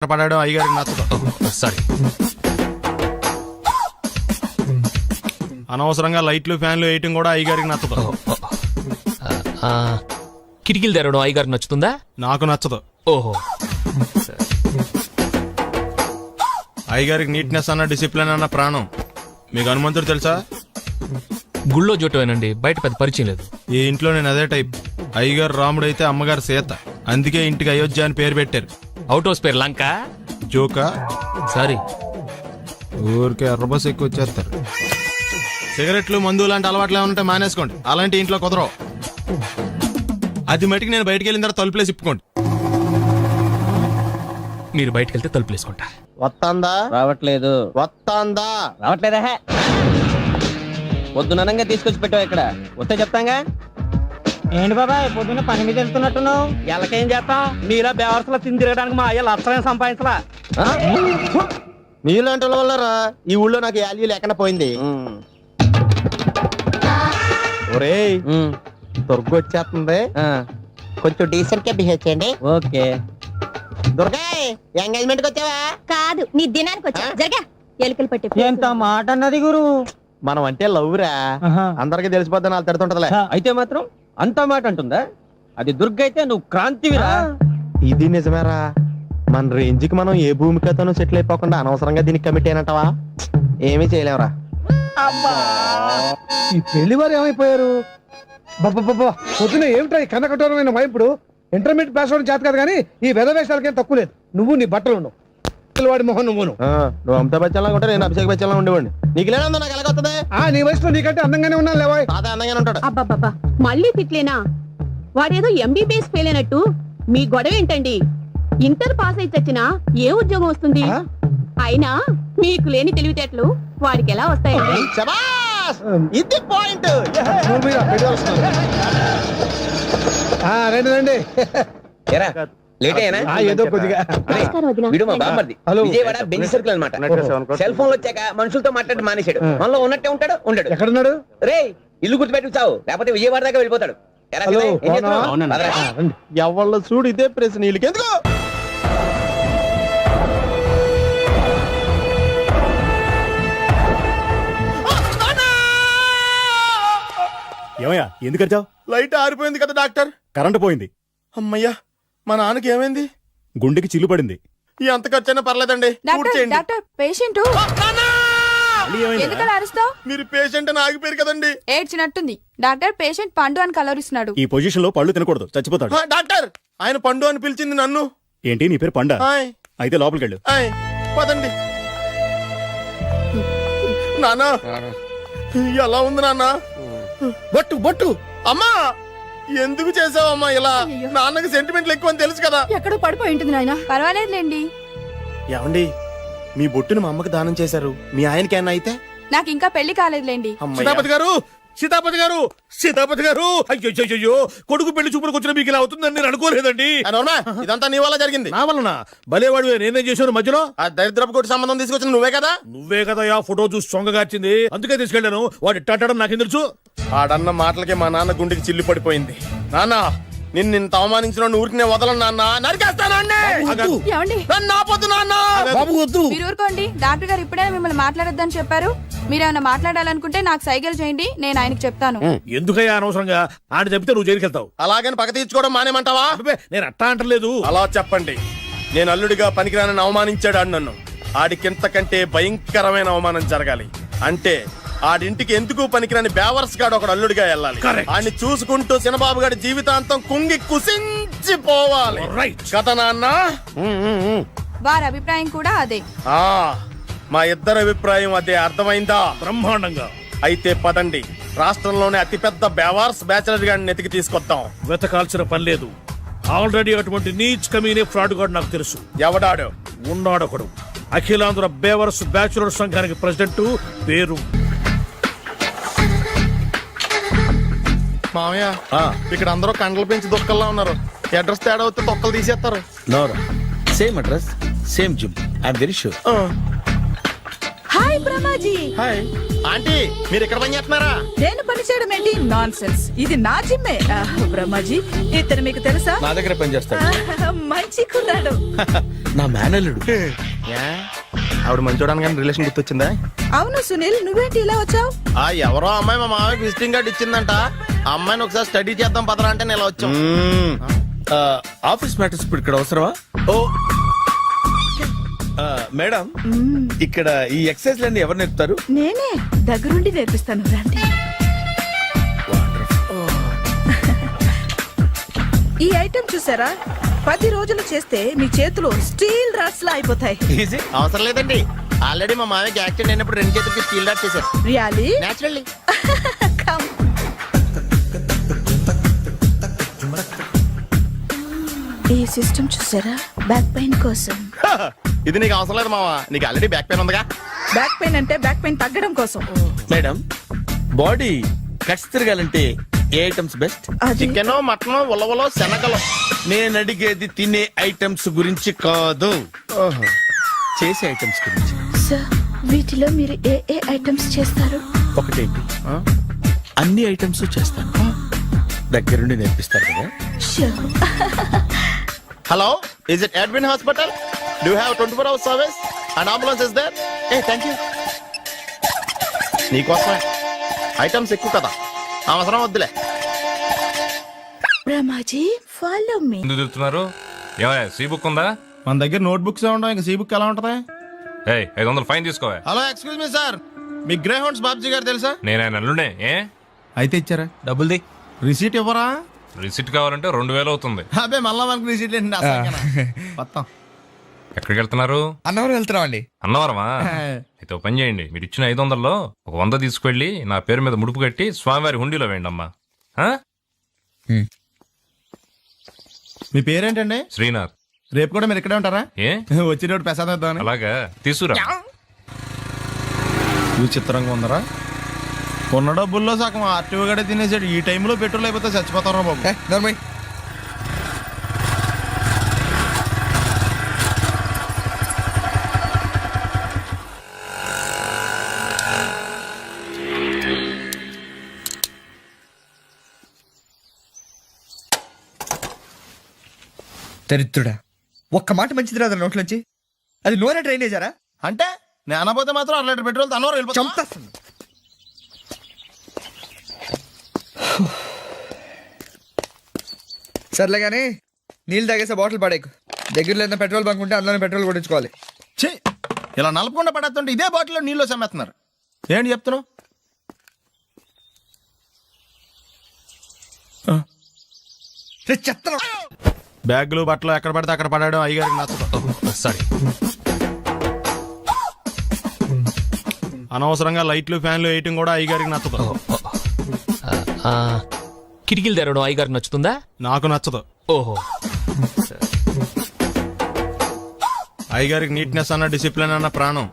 పడాడు అయ్యగారికి నచ్చదు. సారీ. అనవసరంగా లైట్లు ఫ్యాన్లు వేయటం కూడా అయ్యగారికి నచ్చదు. కిటికీలు తెరవడం అయ్యగారికి నచ్చుతుందా? నాకు నచ్చదు. ఓహో. అయ్యగారికి నీట్నెస్ అన్న డిసిప్లిన్ అన్న ప్రాణం. మీకు హనుమంతుడు తెలుసా? గుళ్ళో జోటమేనండి, బయట పెద్ద పరిచయం లేదు. ఈ ఇంట్లో నేను అదే టైప్. అయ్యగారు రాముడు అయితే అమ్మగారు సీత. అందుకే ఇంటికి అయోధ్య అని పేరు పెట్టారు. అవుట్ హౌస్ పేరు లంక. జోకా? సారీ. ఊరికే ఎర్రబస్ ఎక్కువ వచ్చేస్తారు. సిగరెట్లు మందు లాంటి అలవాట్లు ఏమంటే మానేసుకోండి. అలాంటి ఇంట్లో కుదరవు. అది మటుకు నేను బయటికి వెళ్ళిన తర్వాత తలుపులేసి ఇప్పుకోండి. మీరు బయటకు వెళ్తే తలుపులు వేసుకుంటా. వస్తాందా? రావట్లేదు. వస్తాందా? రావట్లేదా? పొద్దుననంగా తీసుకొచ్చి పెట్టావు ఇక్కడ. వస్తే చెప్తాంగా. ఏంటి బాబాయ్ పొద్దున్న పని మీద వెళ్తున్నట్టున్నావు? ఎలాకేం చేస్తాం? మీలా బేవర్సలో తిని తిరగడానికి మా అయ్య లక్షలేం సంపాదించలా. మీలాంటి వాళ్ళ వల్లరా ఈ ఊళ్ళో నాకు వాల్యూ లేకుండా పోయింది. ఒరేయ్, దుర్గ వచ్చేస్తుంది. కొంచెం డీసెంట్ గా బిహేవ్ చేయండి. ఓకే. దుర్గా, ఎంగేజ్మెంట్ కి వచ్చావా? కాదు, నీ దినానికి వచ్చా. జరగా ఎలుకలు పట్టి ఎంత మాట అన్నది గురు. మనం అంటే లవ్ రా. అందరికి తెలిసిపోద్దని వాళ్ళు తిడుతుంటదిలే. అయితే మాత్రం అంత మాట అంటుందా? అది దుర్గ అయితే నువ్వు క్రాంతివిరా. ఇది నిజమేరా. మన రేంజ్ కి మనం ఏ భూమికతోనూ సెటిల్ అయిపోకుండా అనవసరంగా దీనికి కమిట్ అయినట్టవా? ఏమీ చేయలేవురా. ఈ పెళ్లి వారు ఏమైపోయారు? బాబా పొద్దున ఏమిటా ఈ కన్నకఠోరమైన వైపుడు? ఇంటర్మీడియట్ పాస్ అవడం చేత కాదు కానీ ఈ వెధవేషాలకేం తక్కువ లేదు. నువ్వు నీ బట్టలు ఉండవు, వాడి మొహం నువ్వును. నువ్వు అమితాబ్ బచ్చన్ లాగా ఉంటే నేను అభిషేక్ బచ్చన్ లాగా ఉండేవాడిని. నీకు లేనందో నాకు ఎలాగొస్తుంది? నీ వయసులో నీకంటే అందంగానే ఉన్నాను లేవా? తాత అందంగానే ఉంటాడు. అబ్బాబ్బా మళ్ళీ తిట్లేనా? వాడేదో ఎంబీబీఎస్ ఫెయిల్ అయినట్టు మీ గొడవ ఏంటండి? ఇంటర్ పాస్ అయి చచ్చినా ఏ ఉద్యోగం వస్తుంది? అయినా మీకు లేని తెలివితేటలు వాడికి ఎలా వస్తాయండి? శబాష్! ఇది పాయింట్. నువ్వు మీద పెళ్లి వస్తున్నావు. రండి రండి. ఏదో కొద్దిగా. నమస్కారం వదినా. వీడు మా బామ్మర్ది. హలో. విజయవాడ బెంజ్ సర్కిల్ అన్నమాట. సెల్ ఫోన్ వచ్చాక మనుషులతో మాట్లాడి మానేశాడు. మనలో ఉన్నట్టే ఉంటాడు ఉండడు. ఎక్కడున్నాడు? రే, ఇల్లు గుర్తుపెట్టి చావు, లేకపోతే విజయవాడ దాకా వెళ్ళిపోతాడు. ఎరా హలో, విజయ్, ఏం చేస్తున్నావ్? అవునా? పదరా. రండి. ఎవళ్ళ చూడు ఇదే ప్రశ్న. వీళ్ళకి ఎందుకు? ఏమయ్యా ఎందుకు వచ్చావు? లైట్ ఆరిపోయింది కదా డాక్టర్. కరెంటు పోయింది. అమ్మయ్యా, మా నాన్నకి ఏమైంది? గుండెకి చిల్లు పడింది. ఎంత ఖర్చైనా పర్లేదండి. పూర్తి చేయండి. డాక్టర్ పేషెంట్ ఎందుకలా అరుస్తావు? మీరు పేషెంట్ అని ఆగిపోయారు కదండి. ఏడ్చినట్టుంది. డాక్టర్ పేషెంట్ పండు అని కలవరిస్తున్నాడు. ఈ పొజిషన్ లో పళ్ళు తినకూడదు, చచ్చిపోతాడు. డాక్టర్, ఆయన పండు అని పిలిచింది నన్ను. ఏంటి నీ పేరు పండా? హాయ్, అయితే లోపలికి వెళ్ళు. హాయ్, పదండి. నాన్న, ఎలా ఉంది నాన్న? బొట్టు బొట్టు. అమ్మా, ఎందుకు చేసావమ్మా ఇలా? నాన్నకి సెంటిమెంట్లు ఎక్కువ అని తెలుసు కదా. ఎక్కడో పడిపోయి ఉంటుంది నాయన. పర్వాలేదులేండి. ఏమండి, మీ బొట్టును మా అమ్మకి దానం చేశారు. మీ ఆయనకి ఏమన్నా అయితే? నాకు ఇంకా పెళ్లి కాలేదులేండి. సీతాపతి గారు, సీతాపతి గారు, సీతాపతి గారు, అయ్యో, కొడుకు పెళ్లి చూపులకు వచ్చిన మీకు ఇలా అవుతుందని నేను అనుకోలేదండి. ఇదంతా నీ వల్ల జరిగింది. నా వలన? భలేవాడు, నేనేం చేశాను మధ్యలో? ఆ దరిద్రపు కొట్టి సంబంధం తీసుకొచ్చిన నువ్వే కదా. నువ్వే కదా ఆ ఫోటో చూసి సొంగగార్చింది. అందుకే తీసుకెళ్లాను. వాడు ఇట్టాడడం నాకేం తెలుసు? ఆడన్న మాటలకే మా నాన్న గుండెకి చిల్లు పడిపోయింది. నాన్న, నిన్ను అవమానించిన ఊరికి నేను వదలను నాన్న. నరికేస్తానండి. నన్ను ఆపొద్దు నాన్న. మీరు ఊరుకోండి. డాక్టర్ గారు ఇప్పుడే మిమ్మల్ని మాట్లాడొద్దని చెప్పారు. మీరేమైనా మాట్లాడాలనుకుంటే నాకు సైగలు చేయండి, నేను ఆయనకి చెప్తాను. ఎందుకయ్యా అనవసరంగా? ఆయన చెప్తే నువ్వు జైలుకి వెళ్తావు. అలాగని పక్క తీర్చుకోవడం మానేమంటావా? నేను అట్టా అంటలేదు. అలా చెప్పండి. నేను అల్లుడిగా పనికిరానని అవమానించాడు ఆడు నన్ను. ఆడికింతకంటే భయంకరమైన అవమానం జరగాలి. అంటే ఆడింటికి ఎందుకు పనికిరాని బేవర్స్ గాడు ఒకడు అల్లుడిగా వెళ్ళాలి. ఆడిని చూసుకుంటూ చిన్నబాబు గారి జీవితాంతం కుంగి కుసించిపోవాలి. కదా నాన్న? వారి అభిప్రాయం కూడా అదే. మా ఇద్దరి అభిప్రాయం అదే. అర్థమైందా? బ్రహ్మాండంగా. అయితే పదండి, రాష్ట్రంలోనే అతిపెద్ద బేవార్స్ బ్యాచిలర్ గాడిని ఎతికి తీసుకొద్దాం. వెతకాల్సిన పని లేదు. ఆల్రెడీ అటువంటి నీచ్ కమీనే ఫ్రాడ్ గాడు నాకు తెలుసు. ఎవడాడు? ఉన్నాడొకడు. అఖిలాంధ్ర బేవర్స్ బ్యాచులర్ సంఘానికి ప్రెసిడెంట్, పేరు మామయ్య. ఇక్కడ అందరూ కండలు పెంచి దుక్కల్లా ఉన్నారు. అడ్రస్ తేడా వస్తే తొక్కలు తీసేస్తారు. Same address, same gym. I'm very sure. Hi Brahmaji. Hi aunty, మీరు ఇక్కడ పని చేస్తున్నారా? నేను పని చేయడం ఏంటి? Non sense. ఇది నా జిమ్మే. బ్రహ్మాజీ, ఇతను మీకు తెలుసా? నా దగ్గర పని చేస్తాడు. మంచి కుర్రాడు. నా మేనల్లుడు. ఆవిడ మంచి చూడడానికి రిలేషన్ గుర్తొచ్చిందా? అవును సునీల్, నువ్వేంటి ఇలా వచ్చావు? ఎవరో అమ్మాయి మా మామయ్యకి విజిటింగ్ కార్డు ఇచ్చిందంట. ఆ అమ్మాయిని ఒకసారి స్టడీ చేద్దాం పదరా అంటే నేను ఇలా వచ్చాం. ఆఫీస్ మ్యాటర్స్ ఇప్పుడు ఇక్కడ అవసరమా? ఓ మేడం, ఇక్కడ ఈ ఎక్సర్సైజ్ లన్నీ ఎవరు నేర్పుతారు? నేనే దగ్గరుండి నేర్పిస్తాను, రండి. ఈ ఐటెం చూసారా? 10 రోజులు చేస్తే మీ చేతులు స్టీల్ రాట్స్ లా అయిపోతాయి. ఈజీ, అవసరం లేదండి. ఆల్రెడీ మా మామయ్యకి యాక్సిడెంట్ అయినప్పుడు 2 చేతులకి స్టీల్ డాట్ చేశారు. రియాలీ? నేచురల్లీ. Come. ఈ సిస్టమ్ చూసారా? బ్యాక్ పెయిన్ కోసం. ఇది నీకు అవసరం లేదు మావా, నీకు ఆల్రెడీ బ్యాక్ పెయిన్ ఉందిగా. బ్యాక్ పెయిన్ అంటే బ్యాక్ పెయిన్ తగ్గడం కోసం. మేడం, బాడీ కట్స్ తిరగాలంటే ఏ ఐటమ్స్ బెస్ట్? అది- చికెన్, మటన్, ఉలవలో, శనగలు. నేను అడిగేది తినే ఐటమ్స్ గురించి కాదు, చేసే ఐటమ్స్ గురించి. సార్, వీటిలో మీరు ఏ ఏ ఐటమ్స్ చేస్తారు? ఒకటేంటి, అన్ని ఐటమ్స్ చేస్తాను. దగ్గరుండి నేర్పిస్తారు కదా. Sure. Hello, is it admin hospital? Do have 24 hours service and ambulance is there? Thank you. నీకోసమే ఐటమ్స్ ఎక్కువ కదా, అవసరం వద్దులే. Brahmaji, follow me. ఎందుకు తిరుగుతున్నారు? ఏమయ్య, సీ బుక్ ఉందా? మన దగ్గర నోట్ బుక్స్ ఉండవు, ఇంకా సీ బుక్ ఎలా ఉంటది? ఏయ్, 500 ఫైన్ తీసుకోవా. హలో, ఎక్స్క్యూజ్ మీ సార్, మీ గ్రే హౌండ్స్ బాబ్జీ గారు తెలుసా? నేను ఆయన అల్లుడే. ఏ అయితే ఇచ్చారా? డబ్బుల్ది రిసీట్ ఇవ్వరా? రిసిట్ కావాలంటే 2000 అవుతుంది. అబ్బే, మళ్ళా మనకు రిసీట్ మొత్తం. ఎక్కడికి వెళ్తున్నారు? అన్నవరం వెళ్తున్నామండి. అన్నవరమా? అయితే ఒక పని చేయండి, మీరు ఇచ్చిన 500లో ఒక 100 తీసుకెళ్లి నా పేరు మీద ముడుపు కట్టి స్వామివారి హుండీలో వేయండి అమ్మా. మీ పేరేంటండి? శ్రీనాథ్. రేపు కూడా మీరు ఇక్కడే ఉంటారా? ఏ వచ్చినప్పుడు ప్రసాదం ఇద్దామని. అలాగా, తీసుకురా. విచిత్రంగా ఉందరా, ఉన్న డబ్బుల్లో సగం ఆర్టీఓ గడే తినేసాడు. ఈ టైంలో పెట్రోల్ అయిపోతే చచ్చిపోతారా బాబు. దరిద్రుడా, ఒక్క మాట మంచిది రాదు నోట్లోంచి. అది నూనె డ్రైనేజారా? అంటే నేను అనబోతే మాత్రం 1 లీటర్ పెట్రోల్ తనవారు వెళ్ళిపోతాం. చంపేస్తుంది. సర్లే కానీ నీళ్ళు తాగేసే బాటిల్ పడేకు. దగ్గరలో ఏదైనా పెట్రోల్ బంక్ ఉంటే అందులోనే పెట్రోల్ కొట్టించుకోవాలి. ఛీ, ఇలా నలపకుండా పడేస్తుంటే ఇదే బాటిల్లో నీళ్ళు సమ్మేస్తున్నారు. ఏంటి చెప్తున్నావు? చెత్త బ్యాగులు బట్టలు ఎక్కడ పడితే అక్కడ పడడం అయ్యగారికి నచ్చదు. సారీ. అనవసరంగా లైట్లు ఫ్యాన్లు వేయటం కూడా అయ్యగారికి నచ్చదు. కిటికీలు తెరవడం అయ్యగారికి నచ్చుతుందా? నాకు నచ్చదు. ఓహో. అయ్యగారికి నీట్నెస్ అన్న డిసిప్లిన్ అన్న ప్రాణం.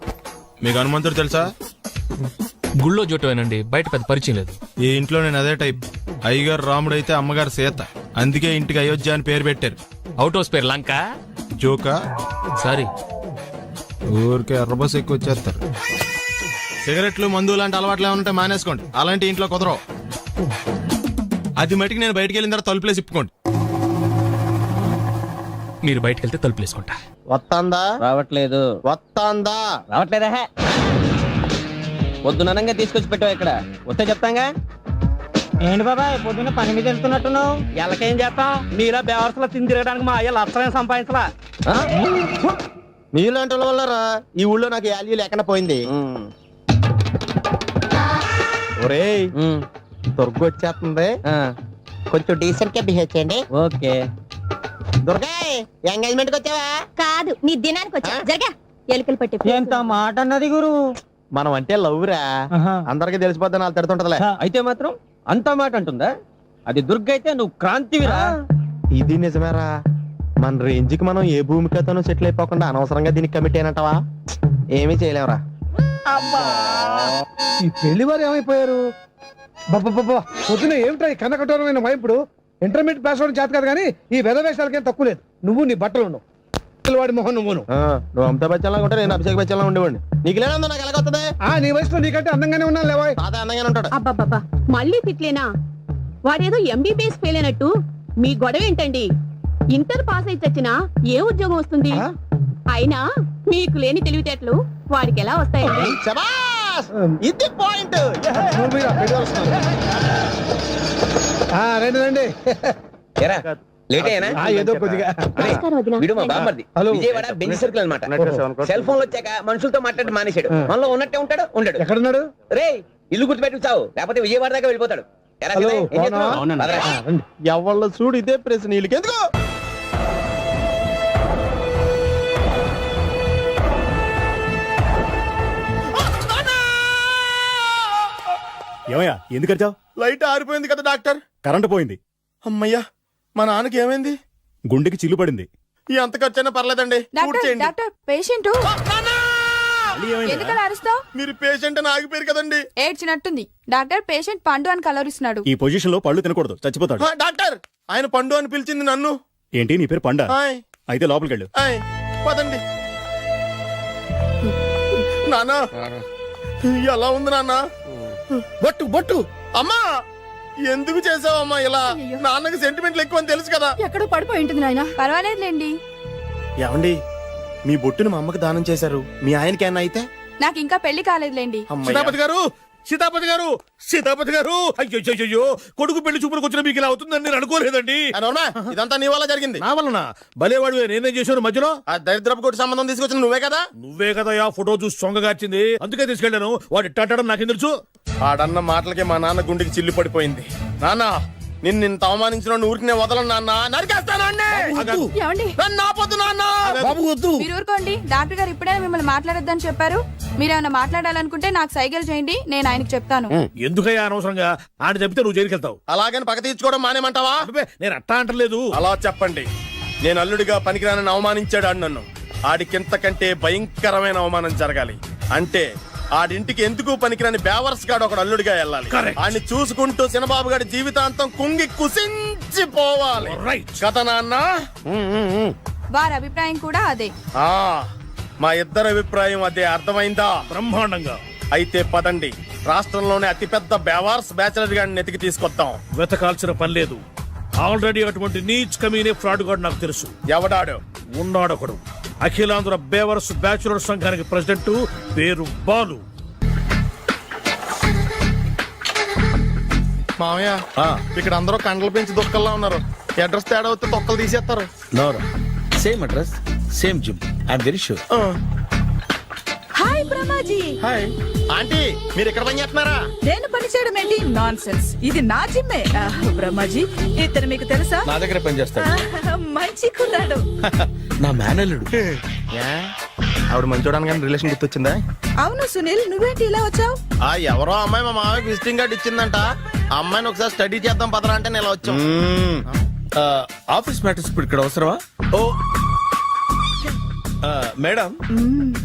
మీకు హనుమంతుడు తెలుసా? గుళ్ళో జోటమేనండి, బయట పెద్ద పరిచయం లేదు. ఈ ఇంట్లో నేను అదే టైప్. అయ్యగారు రాముడు అయితే అమ్మగారు సీత. అందుకే ఇంటికి అయోధ్య అని పేరు పెట్టారు. అవుట్ హౌస్ పేరు లంక. జోకా? సారీ. ఊరికే ఎర్రబస్ ఎక్కువ వచ్చేస్తారు. సిగరెట్లు, మందు లాంటి అలవాట్లు ఏమంటే మానేసుకోండి. అలాంటి ఇంట్లో కుదరవు. అది మటుకు నేను బయటికి వెళ్ళిన తర్వాత తలుపులేసి ఇప్పుకోండి. మీరు బయటకు వెళ్తే తలుపులు వేసుకుంటా. వస్తాందా? రావట్లేదు. వస్తాందా? రావట్లేదా? పొద్దుననంగా తీసుకొచ్చి పెట్టావు ఇక్కడ. వస్తే చెప్తాంగా. ఏంటి బాబాయ్, పొద్దున్న పని మీద వెళ్తున్నట్టున్నావు? ఎలాకేం చేస్తాం? మీలా బేవర్సలో తిని తిరగడానికి మా అయ్య లక్షలేం సంపాదించలా. మీలాంటి వాళ్ళ వల్లరా ఈ ఊళ్ళో నాకు వాల్యూ లేకుండా పోయింది. ఒరేయ్, దుర్గ వచ్చేస్తుంది, కొంచెం డీసెంట్ గా బిహేవ్ చేయండి. ఓకే. దుర్గా, ఎంగేజ్మెంట్ కి వచ్చావా? కాదు, నీ దినానికి వచ్చా. జరగా, ఎలుకలు పట్టి. ఎంత మాట అన్నది గురు. మనం అంటే లవ్ రా, అందరికి తెలిసిపోద్ది. నాకు తిడుతుంటదిలే. అయితే మాత్రం అంత మాట అంటుందా? అది దుర్గ అయితే నువ్వు క్రాంతివిరా. ఇది నిజమేరా. మన రేంజ్ కి మనం ఏ భూమికతోనూ సెటిల్ అయిపోకుండా అనవసరంగా దీనికి కమిట్ అయినట్టవా? ఏమీ చేయలేవురా. ఈ పెళ్లి వారు ఏమైపోయారు? బాబా, పొద్దున ఏమిటా ఈ కన్నకఠోరమైన వైపుడు? ఇంటర్మీడియట్ పాస్ అవడం చేత కాదు కానీ ఈ వెధ వేషాలకేం తక్కువ లేదు. నువ్వు నీ బట్టలు ఉండవు. వాడి మొహం నువ్వును నువ్వు అమితాబ్ బచ్చన్ లాగా ఉంటా, నేను అభిషేక్ బచ్చన్ లాగా ఉండేవాడిని. నీకు లేదందో నాకు ఎలాగొస్తుంది? నీ వయసులో నీకంటే అందంగానే ఉన్నాను లేవా. తాత అందంగానే ఉంటాడు. అబ్బబ్బబ్బా మళ్ళీ తిట్లేనా? వాడేదో ఎంబీబీఎస్ ఫెయిల్ అయినట్టు మీ గొడవ ఏంటండి? ఇంటర్ పాస్ అయి చచ్చినా ఏ ఉద్యోగం వస్తుంది? అయినా మీకు లేని తెలివితేటలు వాడికి ఎలా వస్తాయండి? శబాష్! ఇది పాయింట్. నువ్వు మీద పెద్దలు వస్తున్నారు. రండి రండి. ఎరా లేట్ అయ్యానా? ఏదో కొద్దిగా నమస్కారం వదినా. వీడు మా బామ్మర్ది. హలో. విజయవాడ బెంజ్ సర్కిల్ అనమాట. సెల్ ఫోన్ వచ్చాక మనుషులతో మాట్లాడి మానేశాడు. మనలో ఉన్నట్టే ఉంటాడు ఉండడు. ఎక్కడున్నాడు? రే ఇల్లు గుర్తుపెట్టి చావు, లేకపోతే విజయవాడ దాకా వెళ్ళిపోతాడు. ఎరా హలో, సీతయ్య, ఏం చేస్తున్నావు? బాగున్నాను. పదరా. ఎవళ్ళ చూడు ఇదే ప్రశ్న, వీళ్ళకి ఎందుకు? ఏమయ్యా ఎందుకు వచ్చావు? లైట్ ఆరిపోయింది కదా డాక్టర్. కరెంటు పోయింది. అమ్మయ్యా, మా నాన్నకి ఏమైంది? గుండెకి చిల్లు పడింది. ఎంత ఖర్చైనా పర్లేదండి, పూర్తి డాక్టర్ చేయండి. డాక్టర్ పేషెంట్ ఎందుకలా అరుస్తావు? మీరు పేషెంట్ అని ఆగిపోయారు కదండి. ఏడ్చినట్టుంది. డాక్టర్ పేషెంట్ పండు అని కలరిస్తున్నాడు. ఈ పొజిషన్ లో పళ్ళు తినకూడదు, చచ్చిపోతాడు. డాక్టర్, ఆయన పండు అని పిలిచింది నన్ను. ఏంటి నీ పేరు పండా? ఆయ్, అయితే లోపలికి వెళ్ళు. ఆయ్, పదండి. నానా ఎలా ఉంది నాన్న? బొట్టు బొట్టు. అమ్మా ఎందుకు చేసావమ్మా ఇలా? నాన్నకి సెంటిమెంట్లు ఎక్కువ అని తెలుసు కదా. ఎక్కడో పడిపోయి ఉంటుంది నాయన. పర్వాలేదులేండి. ఏమండి, మీ బొట్టును మా అమ్మకి దానం చేశారు, మీ ఆయనకి ఏమన్నా అయితే? నాకు ఇంకా పెళ్లి కాలేదులేండి. సీతాపతి గారు, సీతాపతి గారు, సీతాపతి గారు, అయ్యో కొడుకు పెళ్లి చూపులకు వచ్చిన మీకు ఇలా అవుతుందని నేను అనుకోలేదండి. ఇదంతా నీ వల్ల జరిగింది. నా వలన? భలేవాడు, నేనేం చేశాను మధ్యలో? ఆ దరిద్రపు కొట్టి సంబంధం తీసుకొచ్చిన నువ్వే కదా. నువ్వే కదా ఆ ఫోటో చూసి సొంగగార్చింది, అందుకే తీసుకెళ్ళాను. వాడు ఇట్టాడడం నాకేం తెలుసు? ఆడన్న మాటలకే మా నాన్న గుండెకి చిల్లు పడిపోయింది. నాన్న, నిన్ను అవమానించిన ఊరికి నేను వదలను నాన్న, నరికేస్తాను. నన్ను ఆపొద్దు నాన్న. మీరు ఊరుకోండి. డాక్టర్ గారు ఇప్పుడే మిమ్మల్ని మాట్లాడొద్దని చెప్పారు. మీరేమైనా మాట్లాడాలనుకుంటే నాకు సైగలు చేయండి, నేను ఆయనకు చెప్తాను. ఎందుకయ్యా అనవసరంగా? ఆయన చెప్తే నువ్వు జైలుకి వెళ్తావు. అలాగని పక్క తీర్చుకోవడం మానేమంటావా? నేను అట్టా అంటలేదు. అలా చెప్పండి. నేను అల్లుడిగా పనికిరానని అవమానించాడు ఆడు నన్ను. ఆడికింతకంటే భయంకరమైన అవమానం జరగాలి. అంటే ఆడింటికి ఎందుకు పనికిరాని బేవర్స్ గాడు ఒకడు అల్లుడిగా వెళ్ళాలి. ఆడిని చూసుకుంటూ చిన్నబాబు గారి జీవితాంతం కుంగి కుసించిపోవాలి. కదా నాన్న? వారి అభిప్రాయం కూడా అదే. మా ఇద్దరి అభిప్రాయం అదే. అర్థమైందా? బ్రహ్మాండంగా. అయితే పదండి, రాష్ట్రంలోనే అతిపెద్ద బేవార్స్ బ్యాచిలర్ గాడిని ఎతికి తీసుకొద్దాం. వెతకాల్సిన పని లేదు. ఆల్రెడీ అటువంటి నీచ్ కమీనే ఫ్రాడ్ గాడు నాకు తెలుసు. ఎవడాడు? ఉన్నాడొకడు. అఖిలాంధ్ర బేవర్స్ బ్యాచులర్ సంఘానికి ప్రెసిడెంట్, పేరు బాలు. మామయ్య, ఇక్కడ అందరూ కండలు పెంచి దుక్కల్లా ఉన్నారు. అడ్రస్ తేడా వస్తే తొక్కలు తీసేస్తారు. Same address, same gym. I'm very sure. Hi Brahmaji. Hi aunty, మీరు ఇక్కడ పని చేస్తున్నారా? నేను పని చేయడం ఏంటి? Non sense. ఇది నా జిమ్మే. బ్రహ్మాజీ, ఇతను మీకు తెలుసా? నా దగ్గర పని చేస్తాడు. మంచి కుర్రాడు. నా మేనల్లుడు. ఆవిడ మంచోడానికి కానీ రిలేషన్ గుర్తొచ్చిందా? అవును సునీల్, నువ్వేంటి ఇలా వచ్చావు? ఎవరో అమ్మాయి మా మామయ్యకి విజిటింగ్ కార్డు ఇచ్చిందంట. ఆ అమ్మాయిని ఒకసారి స్టడీ చేద్దాం పదరా అంటే నేను ఇలా వచ్చాం. ఆఫీస్ మ్యాటర్స్ ఇప్పుడు ఇక్కడ అవసరమా? ఓ మేడం,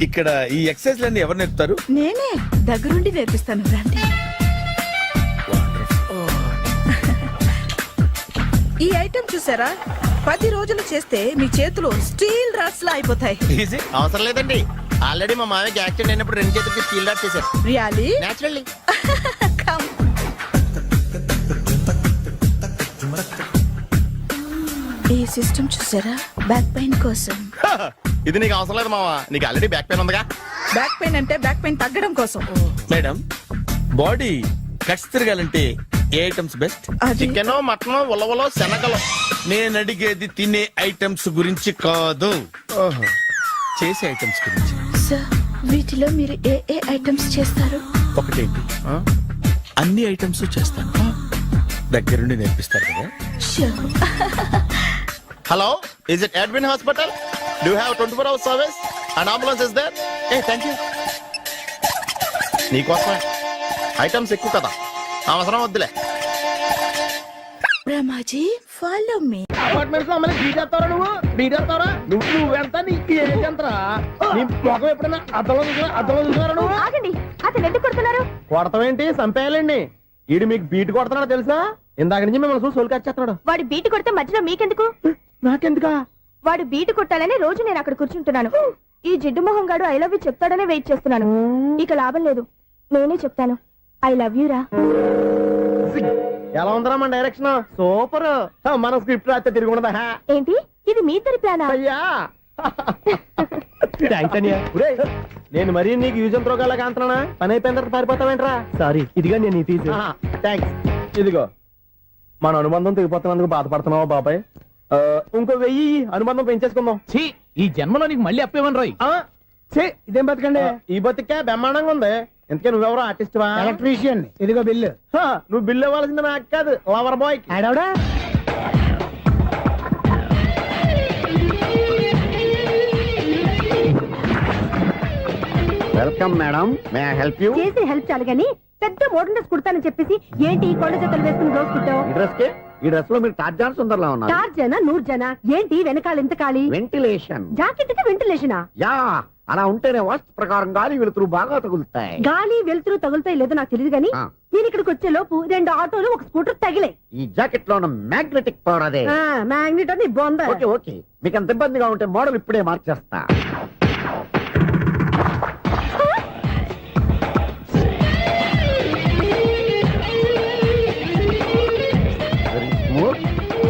ఇక్కడ ఈ ఎక్సర్సైజ్ లన్నీ ఎవరు నేర్పుతారు? నేనే దగ్గరుండి నేర్పిస్తాను, రండి. ఈ ఐటెం చూసారా? 10 రోజులు చేస్తే మీ చేతులు స్టీల్ రాట్స్ లా అయిపోతాయి. అవసరం లేదండి, ఆల్రెడీ మా మామయ్యకి యాక్సిడెంట్ అయినప్పుడు 2 చేతులకి స్టీల్ డాట్ చేశారు. రియల్లీ? నేచురల్లీ. కమ్. ఈ సిస్టమ్ చూసారా? బ్యాక్ పెయిన్ కోసం. ఇది నీకు అవసరం లేదు మావా, నీకు ఆల్రెడీ బ్యాక్ పెయిన్ ఉందిగా. బ్యాక్ పెయిన్ అంటే బ్యాక్ పెయిన్ తగ్గడం కోసం. మేడం, బాడీ కట్స్ తిరగాలంటే ఏ ఐటమ్స్ బెస్ట్? చికెన్, మటన్, ఉలవలో, శనగలు. నేను అడిగేది తినే ఐటమ్స్ గురించి కాదు, చేసే ఐటమ్స్ గురించి. సార్, వీటిలో మీరు ఏ ఏ ఐటమ్స్ చేస్తారు? ఒకటేంటి, అన్ని ఐటమ్స్ చేస్తాను. దగ్గరుండి నేర్పిస్తారు కదా. Hello, is it admin hospital? Do you have 24 hours service and ambulance is there? Thank you. నీకోసమే. ఐటమ్స్ ఎక్కువ కదా, అవసరం వద్దులే. బ్రహ్మాజీ, ఫాలో మీ. అపార్ట్మెంట్స్ లో అమ్మని బీటేస్తావరా? నువ్వెంత? నీకు ఏంటంతరా? నీ మొఖం ఎప్పుడైనా అద్దంలో చూసారా నువ్వు? ఆగండి, అతను ఎందుకు కొడుతున్నారు? కొడతావేంటి? చంపేయాలండి. ఈడు మీకు బీట్ కొడుతున్నాడు తెలుసా? ఇందాక నుంచి మిమ్మల్ని చూసి సోల్కి వచ్చేస్తున్నాడు. వాడు బీటు కొడితే మధ్యలో మీకెందుకు? నాకెందుకా? వాడు బీటు కొట్టాలని రోజు నేను అక్కడ కూర్చుంటున్నాను. ఈ జిడ్డు మొహం గాడు ఐ లవ్ యూ చెప్తాడనే వెయిట్ చేస్తున్నాను. ఇక లాభం లేదు, నేనే చెప్తాను ఐ లవ్ యూ రా. ఎలా ఉందరా మన డైరెక్షన్? సూపర్. మన స్క్రిప్ట్ రాస్తే తిరిగి ఉండదా? ఏంటి ఇది మీ ఇద్దరి ప్లానా? అయ్యా థ్యాంక్స్ అనియా. నేను మరీ నీకు యూజ్ అంత రోగాలకు అంటున్నా. పని అయిపోయిన తర్వాత పారిపోతావేంట్రా? సారీ, ఇదిగా నేను తీసి. థ్యాంక్స్. ఇదిగో మన అనుబంధం తెగిపోతున్నందుకు బాధపడుతున్నావా బాబాయ్? ఇంకో 1000 అనుబంధం పెంచేసుకుందాం. ఈ జన్మలో నీకు మళ్ళీ అప్పేమని రాయి. ఇదేం బతకండి? ఈ బతికే బ్రహ్మాండంగా ఉంది. ఎందుకే నువ్వెవరో ఆర్టిస్ట్ వా? ఎలక్ట్రీషియన్. ఇదిగో బిల్లు. నువ్వు బిల్లు ఇవ్వాల్సింది నాకు కాదు, లవర్ బాయ్. ఆడవడా? Welcome madam, may I help you? చేసి హెల్ప్ చాలు గాని పెద్ద మోడల్ డ్రెస్ కుడతానని చెప్పేసి ఏంటి ఈ కొండ జతలు వేసుకుని రోజు కుట్టావు? ఈ డ్రెస్ కే, ఈ డ్రెస్ లో మీరు టార్జాన్ సుందర్లా ఉన్నారు. 4 జన 100 జన ఏంటి వెనకాల ఎంత ఖాళీ? వెంటిలేషన్. జాకెట్ కి వెంటిలేషనా? యా, అలా ఉంటేనే వాస్తు ప్రకారం గాలి వెలుతురు బాగా తగులుతాయి. గాలి వెలుతురు తగులుతాయి లేదో నాకు తెలియదు గాని నేను ఇక్కడికి వచ్చే లోపు 2 ఆటోలు ఒక స్కూటర్ తగిలే. ఈ జాకెట్ లో ఉన్న మ్యాగ్నెటిక్ పవర్ అదే. మ్యాగ్నెట్ అని బొంద. ఓకే ఓకే, మీకు అంత ఇబ్బందిగా ఉంటే మోడల్ ఇప్పుడే మార్చేస్తా.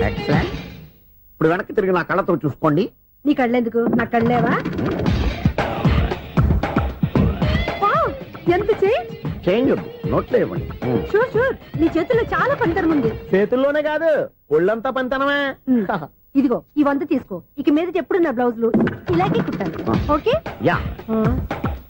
ఎక్సలెంట్. ఇప్పుడు వెనక్కి తిరిగి నా కళ్ళతో చూసుకోండి. నీ కళ్ళెందుకు? నా కళ్ళేవా? ఎంత చేంజ్? చేంజ్ నోట్లో ఇవ్వండి. షూర్ షూర్, నీ చేతుల్లో చాలా పనితనం ఉంది. చేతుల్లోనే కాదు, ఒళ్ళంతా పనితనమే. ఇదిగో ఈ 100 తీసుకో. ఇక మీద ఎప్పుడు నా బ్లౌజులు ఇలాగే కుట్టాను. ఓకే? యా,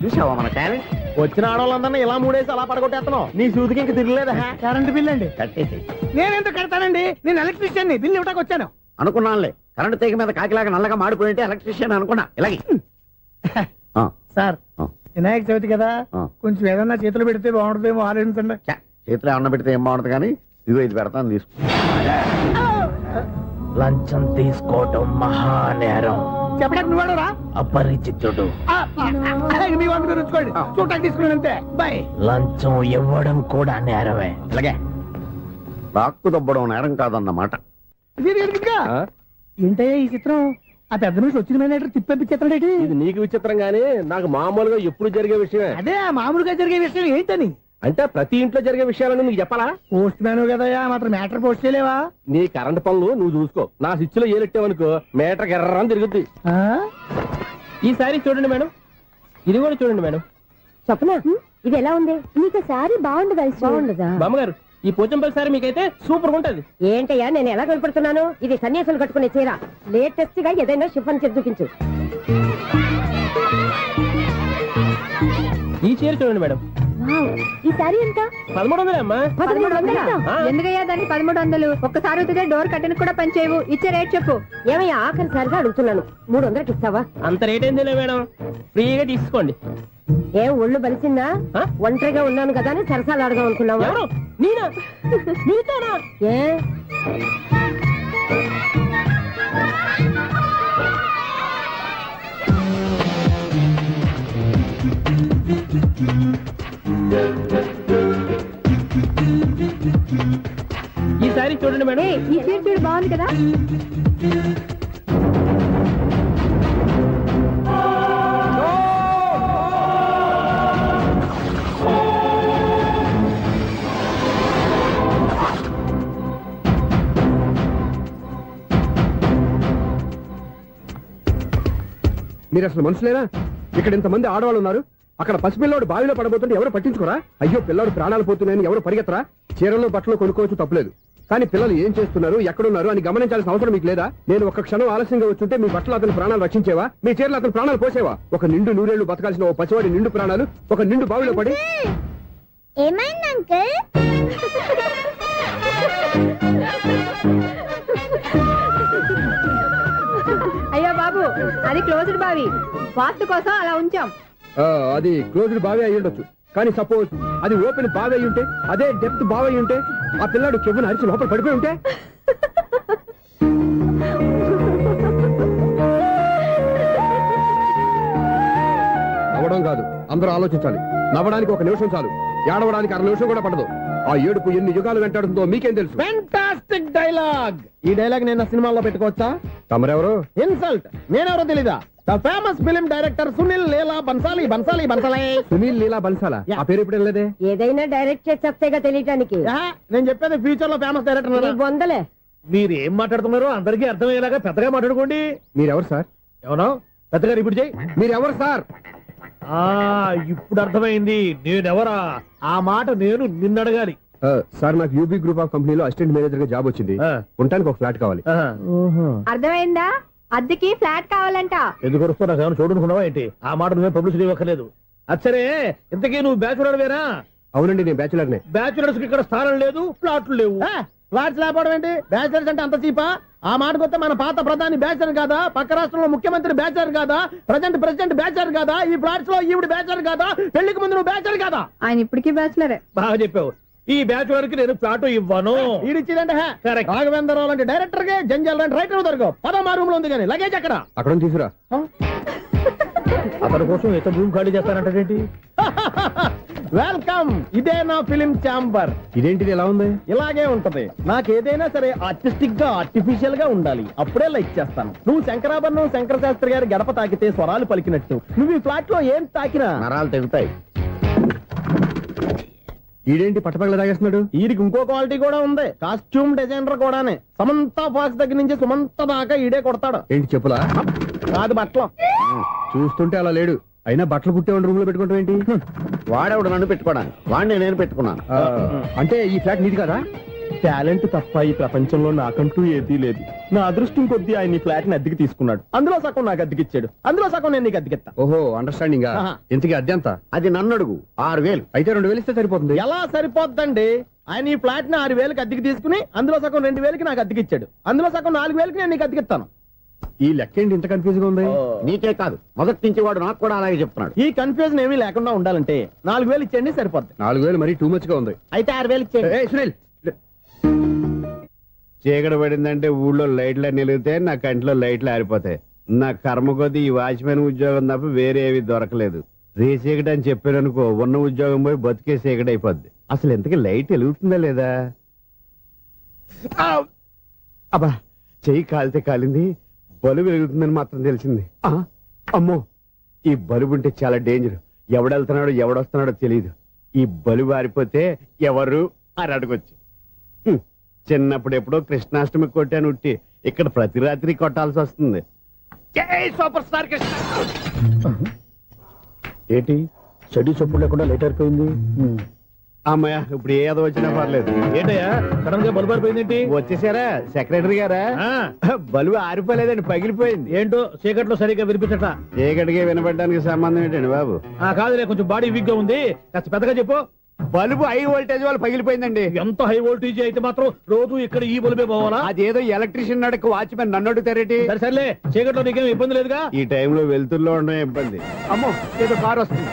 చూసావా మన టాలెంట్? వచ్చిన ఆడవాళ్ళందరినీ ఇలా మూడేసి అలా పడగొట్టేస్తున్నావు. నీ సూదికి ఇంక తిరగలేదా? కరెంట్ బిల్ అండి. కట్టేసి. నేనెంత కడతానండి? నేను ఎలక్ట్రీషియన్. బిల్ ఇవ్వడానికి వచ్చాను. అనుకున్నానులే, కరెంట్ తీగ మీద కాకిలాగా నల్లగా మాడిపోయింటే ఎలక్ట్రీషియన్ అనుకున్నా. ఇలాగే సార్, వినాయక చవితి కదా, కొంచెం ఏదన్నా చేతులు పెడితే బాగుంటుందేమో ఆలోచించండి. చేతిలో అన్న పెడితే ఏం బాగుంటుంది కానీ ఇదిగో ఇది పెడతాను, తీసుకో. లంచం తీసుకోవటం మహానేరం. చెప్పడానికి నువ్వాడరా? అపరిచితుడు. మీ వంట గురించుకోండి, చూడటానికి తీసుకున్నాను అంతే. బాయ్. లంచం ఇవ్వడం కూడా నేరమే. ఇలాగే రాక్కు దబ్బడం నేరం కాదన్నమాట. ఏంటయ్యా ఈ చిత్రం? ఆ పెద్ద నుంచి వచ్చిన మేనేటర్ తిప్పించేస్తాడేటి? ఇది నీకు విచిత్రం గానీ నాకు మామూలుగా ఎప్పుడు జరిగే విషయమే. అదే మామూలుగా జరిగే విషయం ఏంటని? అంటే ప్రతి ఇంట్లో జరిగే విషయాలను నీకు చెప్పాలా? పోస్ట్ మ్యాన్ కదయ్యా, మాత్రం మ్యాటర్ పోస్ట్ చేయలేవా? నీ కరెంట్ పనులు నువ్వు చూసుకో. నా స్విచ్ లో ఏలెట్టావనుకో మీటర్ ఎర్రని తిరుగుద్ది. ఈసారి చూడండి మేడం, ఇది కూడా చూడండి మేడం. చెప్పనా? ఇది ఎలా ఉంది? నీకు సారీ బాగుండదా? బాగుండదా? బామ్మగారు, ఈ పోచంపల్లి సారీ మీకైతే సూపర్ ఉంటుంది. ఏంటయ్యా నేను ఎలా కనపడుతున్నాను? ఇది సన్యాసులు కట్టుకునే చీర. లేటెస్ట్ గా ఏదైనా షిఫన్ చేసి చూపించు. ఈ చీర చూడండి మేడం. ఈ సారీ ఎంత? 1300 అమ్మా. 1300? ఎందుకయ్యా దాన్ని 1300? ఒక్కసారి అవుతుందే డోర్ కట్టెన్ కూడా పనిచేయవు. ఇచ్చే రేట్ చెప్పు. ఏమయ్యా ఆఖరిసారిగా అడుగుతున్నాను, 300కి ఇస్తావా? అంత రేట్ ఏం తెలియదు మేడం, ఫ్రీగా తీసుకోండి. ఏం ఒళ్ళు బలిసిందా? ఒంటరిగా ఉన్నాను కదా అని సరసాలు అడదాం అనుకున్నావా? నేనా? నీతోనా? ఏ ఈ సారీ చూడండి మేడం. ఈ చీర చూడు, బాగుంది కదా? మీరు అసలు మనుషులేనా? ఇక్కడ ఇంతమంది ఆడవాళ్ళు ఉన్నారు, అక్కడ పసిపిల్లాడు బావిలో పడబోతుంటే ఎవరు పట్టించుకోరా? అయ్యో పిల్లాడు ప్రాణాలు పోతున్నాయని ఎవరు పరిగెత్తరా? చీరలు బట్టలు కొనుక్కోవచ్చు, తప్పులేదు. కానీ పిల్లలు ఏం చేస్తున్నారు, ఎక్కడున్నారు అని గమనించాల్సిన అవసరం మీకు లేదా? నేను ఒక క్షణం ఆలస్యంగా వచ్చుంటే మీ బట్టలు అతని ప్రాణాలు రక్షించేవా? మీ చీరలు అతని ప్రాణాలు పోసేవా? ఒక నిండు 100 ఏళ్లు బతకాల్సిన ఓ పసివాడి నిండు ప్రాణాలు ఒక నిండు బావిలో పడి. ఏమైంది అంకుల్? అయ్యో బాబు, అది క్లోజ్డ్ బావి, వాస్తు కోసం అలా ఉంచాం. అది క్లోజ్డ్ బావి అయి ఉండొచ్చు, కానీ సపోజ్ అది ఓపెన్ బావి అయి ఉంటే, అదే డెప్త్ బావి అయి ఉంటే, ఆ పిల్లాడు చెవును అరిచి లోపల పడిపోయి ఉంటే? నవ్వడం కాదు, అందరూ ఆలోచించాలి. నవ్వడానికి 1 నిమిషం చాలు, ఏడవడానికి 1/2 నిమిషం కూడా పడదు. ఆ ఏడుపు ఎన్ని యుగాలు వెంటాడుతుందో మీకేం తెలుసు? Fantastic dialogue. ఈ డైలాగ్ నేను సినిమాల్లో పెట్టుకోవచ్చా? తమరెవరు? ఇన్సల్ట్, నేనెవరో తెలీదా? The famous film director Sunil Leela Bhansali Bhansali Bhansali. Sunil Leela బన్సాలా? ఆ పేరు ఇప్పుడు లేదే. ఏదైనా డైరెక్ట్ చేసి వస్తేగా తెలియటానికి. నేను చెప్పేది ఫ్యూచర్ లో ఫేమస్ డైరెక్టర్. బొందలే. మీరు ఏం మాట్లాడుతున్నారో అందరికీ అర్థమయ్యేలాగా పెద్దగా మాట్లాడుకోండి. మీరెవరు సార్? ఎవరో పెద్దగా రిపీట్ చేయి. మీరెవరు సార్? ఇప్పుడు అర్థమైంది నేనెవరా. ఆ మాట నేను నిన్ను అడగాలి. సార్ నాకు యూబీ గ్రూప్ ఆఫ్ కంపెనీలో అసిస్టెంట్ మేనేజర్ గా జాబ్ వచ్చింది. ఉండటానికి ఒక ఫ్లాట్ కావాలి. అర్థమైందా? అద్దెకి ఫ్లాట్ కావాలంట. ఎందుకు వస్తున్నా నాకు ఏమైనా చూడనుకున్నావా ఏంటి? ఆ మాట నువ్వే పబ్లిసిటీ ఇవ్వక్కర్లేదు. అచ్చరే, ఇంతకీ నువ్వు బ్యాచులర్ వేరా? అవునండి, నేను బ్యాచులర్ నే. బ్యాచులర్స్ కి ఇక్కడ స్థానం లేదు, ప్లాట్లు లేవు. ఫ్లాట్స్ లేకపోవడం ఏంటి? బ్యాచులర్స్ అంటే అంత చీపా? ఆ మాటకొస్తే మన పాత ప్రధాని బ్యాచులర్ కాదా? పక్క రాష్ట్రంలో ముఖ్యమంత్రి బ్యాచులర్ కాదా? ప్రెసిడెంట్ బ్యాచులర్ కాదా? ఈ ఫ్లాట్స్ లో ఈవిడ బ్యాచులర్ కాదా? పెళ్లికి ముందు నువ్వు బ్యాచులర్ కాదా? ఆయన ఇప్పటికీ బ్యాచులరే. బాగా చెప్పావు. ఈ బ్యాచులర్ కి నేను ఫ్లాట్ ఇవ్వను. ఈడిచ్చిందంటే రాఘవేంద్రరావు లాంటి డైరెక్టర్ కి జంజల్ లాంటి రైటర్ దొరకవు. పదమా రూమ్ లో ఉంది కానీ లగేజ్ అక్కడ. అక్కడ తీసుకురా. అతని కోసం ఎంత రూమ్ ఖాళీ చేస్తానంటే వెల్కమ్. ఇదే నా ఫిలిం ఛాంబర్. ఇదేంటిది ఎలా ఉంది? ఇలాగే ఉంటది. నాకేదైనా సరే ఆర్టిస్టిక్ గా ఆర్టిఫిషియల్ గా ఉండాలి. అప్పుడే లైక్ చేస్తాను. నువ్వు శంకరాభరణం శంకర శాస్త్రి గారి గడప తాకితే స్వరాలు పలికినట్టు నువ్వు ఈ ఫ్లాట్ లో ఏం తాకినా నరాలు తెగుతాయి. ఈడేంటి పట్టపగల తాగేస్తున్నాడు? వీడికి ఇంకో క్వాలిటీ కూడా ఉంది. కాస్ట్యూమ్ డిజైనర్ కూడానే. సమంత ఫాక్స్ దగ్గర నుంచి సుమంత దాకా ఈడే కొడతాడు. ఏంటి చెప్పులా? కాదు, బట్టలు. చూస్తుంటే అలా లేడు. అయినా బట్టలు కుట్టేవాడి రూమ్ లో పెట్టుకుంటాం ఏంటి? వాడేవాడు నన్ను పెట్టుకోవడానికి, వాడిని నేను పెట్టుకున్నాను. అంటే ఈ ఫ్లాట్ నీది కదా? టాలెంట్ తప్ప ఈ ప్రపంచంలో నాకంటూ ఏదీ లేదు. నా అదృష్టం కొద్దీ ఆయన ఈ ఫ్లాట్ ని అద్దెకి తీసుకున్నాడు. అందులో సగం నాకు అద్దెకిచ్చాడు, అందులో సగం నేను నీకు అద్దెకిస్తా. ఓహో, అండర్స్టాండింగ్. ఇంతకీ అద్దె ఎంత? అది నన్ను అడుగు. 6,000. అయితే 2,000 ఇస్తే సరిపోతుంది. ఎలా సరిపోద్దండి? ఆయన ఈ ఫ్లాట్ ని 6,000కి అద్దెకి తీసుకుని అందులో సగం 2,000కి నాకు అద్దెకిచ్చాడు. అందులో సగం 4,000కి నేను నీకు అద్దెకిస్తాను. ఈ లెక్క ఏంటి ఇంత కన్ఫ్యూజ్ గా ఉంది? నీకే కాదు, మొదటి నుంచి వాడు నాకు కూడా అలాగే చెప్తున్నాడు. ఈ కన్ఫ్యూజన్ ఏమీ లేకుండా ఉండాలంటే 4,000 ఇచ్చేయండి, సరిపోద్ది. 4,000 మరీ టూ మచ్ గా ఉంది. అయితే 6,000 ఇచ్చేయండి. ఏయ్ సునీల్, చీకటి పడిందంటే ఊళ్ళో లైట్లు నిలిగితే నా కంటిలో లైట్లు ఆరిపోతాయి. నా కర్మ కొద్దీ ఈ వాచ్మెన్ ఉద్యోగం తప్ప వేరే ఏవి దొరకలేదు. రేసీకటి అని చెప్పారనుకో, ఉన్న ఉద్యోగం పోయి బతికే చీకటి అయిపోద్ది. అసలు ఎంతకీ లైట్ వెలుగుతుందా లేదా? అబ్బా, చెయ్యి కాలితే కాలింది, బలుబు వెలుగుతుందని మాత్రం తెలిసింది. అమ్మో, ఈ బలుబు ఉంటే చాలా డేంజర్. ఎవడెళ్తున్నాడో ఎవడొస్తున్నాడో తెలియదు. ఈ బలుబు ఆరిపోతే ఎవరు అని అడగొచ్చు. చిన్నప్పుడు ఎప్పుడో కృష్ణాష్టమి కొట్టాను ఉట్టి, ఇక్కడ ప్రతి రాత్రి కొట్టాల్సి వస్తుంది. జై సూపర్ స్టార్ కృష్ణ. ఏంటి చెడు చొప్పుడు లేకుండా లేట్ అయిపోయింది? అమ్మయ్య, ఇప్పుడు ఏదో వచ్చినా పర్లేదు. ఏంటయ్యా సడన్ గా బల్బు అయిపోయింది ఏంటి? వచ్చేసారా సెక్రటరీ గారా? బలుబు ఆరిపోలేదండి, పగిలిపోయింది. ఏంటో చీకట్లో సరిగ్గా వినిపించట. చీకటికి వినపడడానికి సంబంధం ఏంటండి బాబు? కాదులే, కొంచెం బాడీ వీక్ గా ఉంది, కాస్త పెద్దగా చెప్పు. బల్బు హై వోల్టేజ్ వాళ్ళు పగిలిపోయిందండి. ఎంత హై వోల్టేజ్ అయితే మాత్రం రోజు ఇక్కడ ఈ బల్బే పోవాలా? అదేదో ఎలక్ట్రీషియన్ నడక వాచ్మెన్ నన్ను అడుగుతారేటి? సర్లే, చీకట్లో నీకేం ఇబ్బంది లేదుగా? ఈ టైంలో వెళ్తుల్లో ఉండడం ఇబ్బంది. అమ్మో, ఏదో కారు వస్తుంది.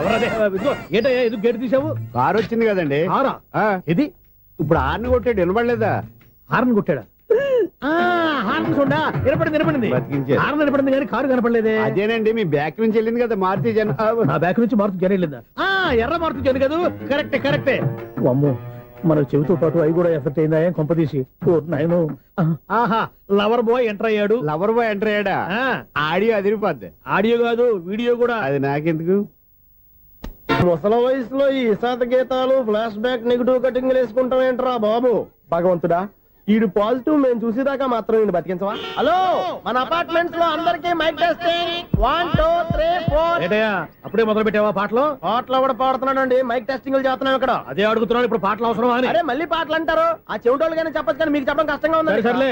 ఎవరదే? ఏంటయ్యా ఎందుకు గేటు తీసావు? కారు వచ్చింది కదండి. కారా? ఇది ఇప్పుడు హార్న్ కొట్టాడు, వినపడలేదా? హార్న్ కొట్టాడా? హార్న్ చూడా వినపడింది. బతికించాడు. హార్న్ వినపడింది కానీ కారు కనపడలేదే. అదేనండి, మీ బ్యాక్ నుంచి వెళ్ళింది కదా మారుతి జన. నా బ్యాక్ నుంచి మారుతు జన వెళ్ళిందా? ఎర్ర మారుతు జన కదా? కరెక్టే. అమ్మో, మన చెవితో పాటు అవి కూడా ఎఫెక్ట్ అయిందా కొంపదీసి? ఆహా, లవర్ బాయ్ ఎంటర్ అయ్యాడు. లవర్ బాయ్ ఎంటర్ అయ్యాడా? ఆడియో అదిరిపోద్ది. ఆడియో కాదు, వీడియో కూడా. అది నాకెందుకు? ముసల వయసులో ఈ ఇసాత గీతాలు, ఫ్లాష్ బ్యాక్, నెగిటివ్ కటింగ్ వేసుకుంటాం ఏంట్రా బాబు? భగవంతుడా, ఈడు పాజిటివ్ మేము చూసేదాకా మాత్రం ఈయన బతికించవా? హలో, మన అపార్ట్మెంట్స్ లో అందరికీ మైక్ టెస్టింగ్. 1 2 3 4. ఏటయ్యా అప్పుడే మొదలు పెట్టావా పాటలు? పాటలు కూడా పాడుతున్నాడు అండి, మైక్ టెస్టింగ్ చేస్తున్నాం ఇక్కడ. అదే అడుగుతున్నాడు, ఇప్పుడు పాటలు అవసరం అని. అరే మళ్ళీ పాటలు అంటారు, ఆ చెవిటోళ్ళు కానీ చెప్పచ్చు కానీ మీకు చెప్పడం కష్టంగా ఉంది. సర్లే,